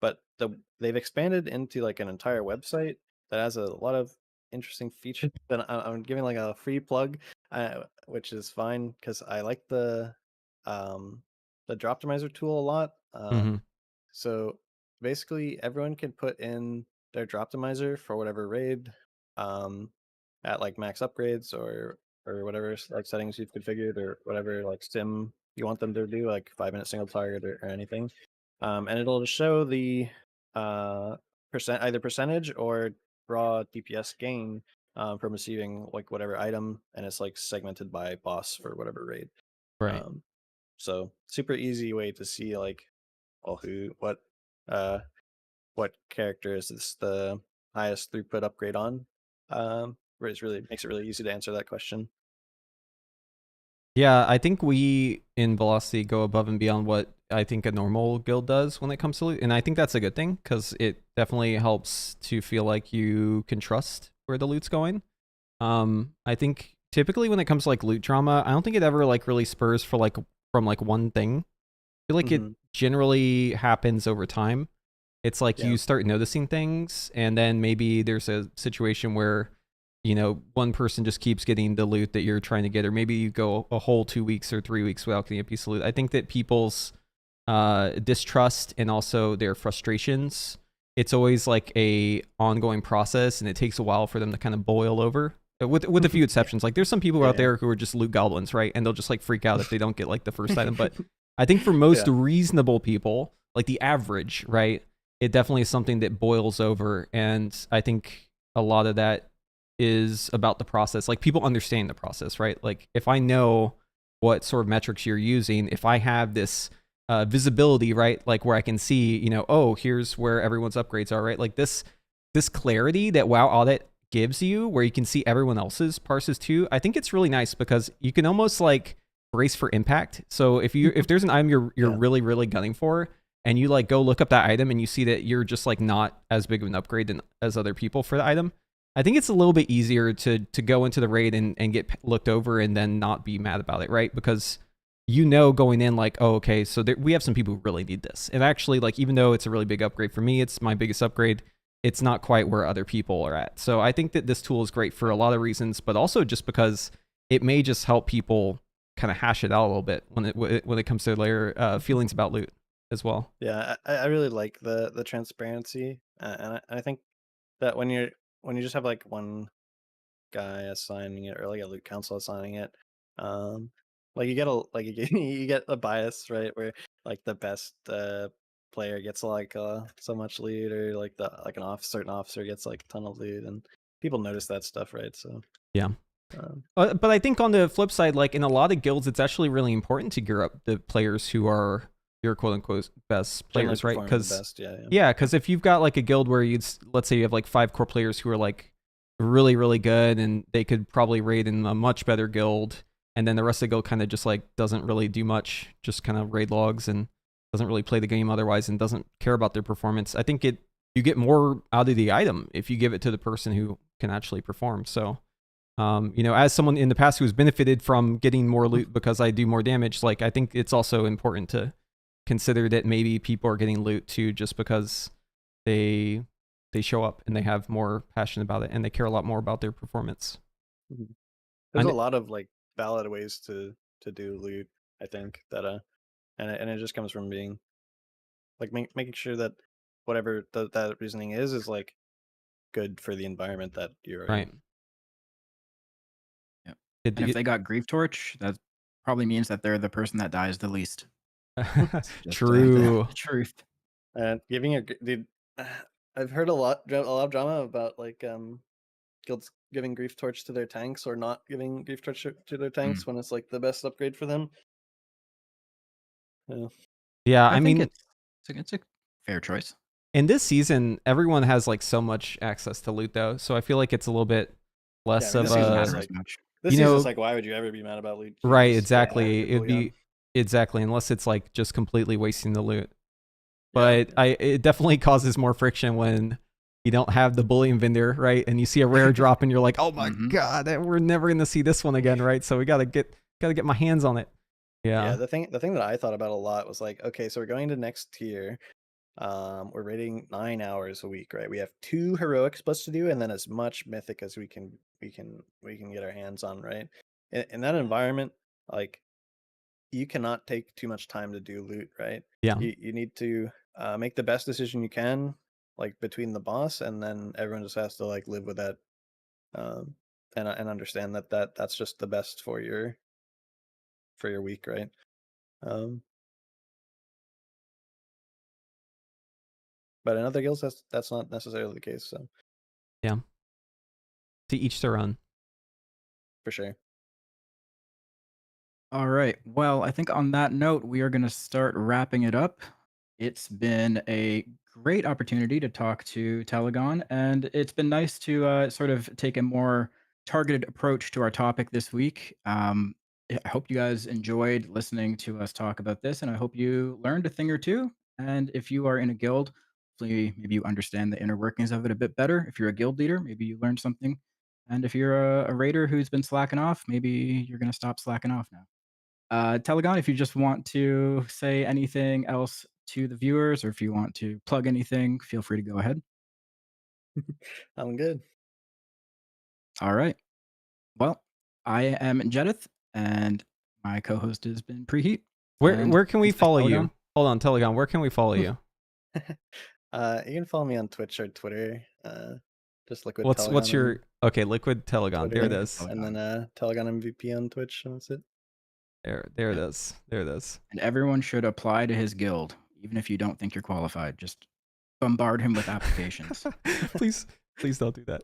But they've expanded into like an entire website that has a lot of interesting features. And I'm giving like a free plug, which is fine because I like the Droptimizer tool a lot. Mm-hmm. So basically, everyone can put in their Droptimizer for whatever raid, um, at like max upgrades or whatever like settings you've configured or whatever like sim you want them to do, like 5 minute single target or anything. And it'll just show the either percentage or raw DPS gain from receiving like whatever item, and it's like segmented by boss for whatever raid. Right. Um, so super easy way to see like, well, uh what character is this the highest throughput upgrade on? Where it's really makes it really easy to answer that question. Yeah, I think we in Velocity go above and beyond what I think a normal guild does when it comes to loot. And I think that's a good thing because it definitely helps to feel like you can trust where the loot's going. I think typically when it comes to like loot drama, I don't think it ever like really spurs for like from like one thing. I feel like it Hmm. generally happens over time. It's like Yeah. you start noticing things, and then maybe there's a situation where, one person just keeps getting the loot that you're trying to get, or maybe you go a whole 2 weeks or 3 weeks without getting a piece of loot. I think that people's distrust and also their frustrations, it's always like a ongoing process, and it takes a while for them to kind of boil over. With a few Yeah. exceptions, like there's some people Yeah. out there who are just loot goblins, right? And they'll just like freak out if they don't get like the first item. But I think for most Yeah. reasonable people, like the average, right, it definitely is something that boils over. And I think a lot of that is about the process. Like people understand the process, right? Like if I know what sort of metrics you're using, if I have this visibility, right, like where I can see, oh, here's where everyone's upgrades are, right? Like this clarity that WoW Audit gives you, where you can see everyone else's parses too. I think it's really nice because you can almost like brace for impact. So if there's an item you're Yeah. really really gunning for, and you like go look up that item and you see that you're just like not as big of an upgrade as other people for the item, I think it's a little bit easier to go into the raid and get looked over and then not be mad about it, right? Because going in like, oh, okay, so we have some people who really need this. And actually, like, even though it's a really big upgrade for me, it's my biggest upgrade, it's not quite where other people are at. So I think that this tool is great for a lot of reasons, but also just because it may just help people kind of hash it out a little bit when it comes to their feelings about loot as well. Yeah, I really like the transparency, and I think that when you just have like one guy assigning it or like a loot council assigning it, um, like you get you get a bias, right? Where like the best player gets like so much loot, or like certain officer gets like a ton of loot, and people notice that stuff, right? So Yeah. um, But I think on the flip side, like in a lot of guilds, it's actually really important to gear up the players who are your quote unquote best generally players, right? performing the Because best, yeah, yeah. yeah, because if you've got like a guild where let's say you have like 5 core players who are like really, really good and they could probably raid in a much better guild, and then the rest of the guild kind of just like doesn't really do much, just kind of raid logs and doesn't really play the game otherwise and doesn't care about their performance. I think you get more out of the item if you give it to the person who can actually perform. So as someone in the past who's benefited from getting more loot because I do more damage, like I think it's also important to consider that maybe people are getting loot too just because they show up and they have more passion about it and they care a lot more about their performance. Mhm. I There's a kn- lot of like valid ways to do loot, I think that and it just comes from being like making sure that whatever that reasoning is like good for the environment that you're Right. in. Yeah. Did And if you- they got Grief Torch, that probably means that they're the person that dies the least. It's just True. the truth. And giving a dude, I've heard a lot of drama about like guilds giving Grief Torch to their tanks or not giving Grief Torch to their tanks when it's like the best upgrade for them. Yeah. Yeah, I I think mean, it's a fair choice. in this season, everyone has like so much access to loot though, so I feel like it's a little bit less I mean, of this season a is Matter like as much. this you season's know- like, why would you ever be mad about loot? You right, just get exactly. your It'd bullion. be exactly unless it's like just completely wasting the loot. Yeah. But it definitely causes more friction when you don't have the bullion vendor, right? And you see a rare drop and you're like, "Oh my Mhm. god, we're never going to see this one again," right? So we got to get my hands on it. Yeah, Yeah. the thing that I thought about a lot was like, okay, so we're going to next tier. We're rating 9 hours a week, right? We have 2 heroics plus to do, and then as much mythic as we can get our hands on, right? In that environment, like you cannot take too much time to do loot, right? Yeah. You need to make the best decision you can, like between the boss, and then everyone just has to like live with that, and understand that's just the best for your week, right? Um, but in other guilds, that's not necessarily the case. So Yeah. To each their own. for sure. All right. Well, I think on that note, we are going to start wrapping it up. It's been a great opportunity to talk to Telegon, and it's been nice to sort of take a more targeted approach to our topic this week. I hope you guys enjoyed listening to us talk about this, and I hope you learned a thing or two. And if you are in a guild, hopefully maybe you understand the inner workings of it a bit better. If you're a guild leader, maybe you learned something. And if you're a raider who's been slacking off, maybe you're going to stop slacking off now. Telegon, if you just want to say anything else to the viewers, or if you want to plug anything, feel free to go ahead. I'm good. All right. Well, I am Jedith, and my co-host has been Preheat. And Where can we this is follow Telegon. you? Hold on, Telegon. Where can we follow you? You can follow me on Twitch or Twitter. Just Liquid What's Telegon your okay, Liquid Telegon. on There it Twitter, is. and then Telegon MVP on Twitch, and that's it. There it is. There it is. And everyone should apply to his guild, even if you don't think you're qualified. Just bombard him with applications. please don't do that.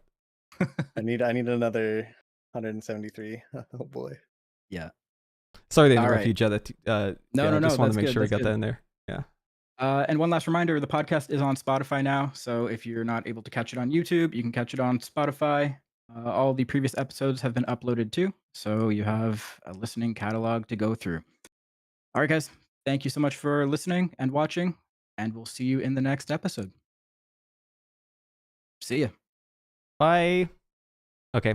I need another 173. Oh boy. Yeah. Sorry to All interrupt right. you, Jed. No, I just want that's to make good, sure we that's got good. that in there. Yeah. And one last reminder, the podcast is on Spotify now. So if you're not able to catch it on YouTube, you can catch it on Spotify. All the previous episodes have been uploaded too. So you have a listening catalog to go through. All right, guys. Thank you so much for listening and watching. And we'll see you in the next episode. See ya. Bye. Okay.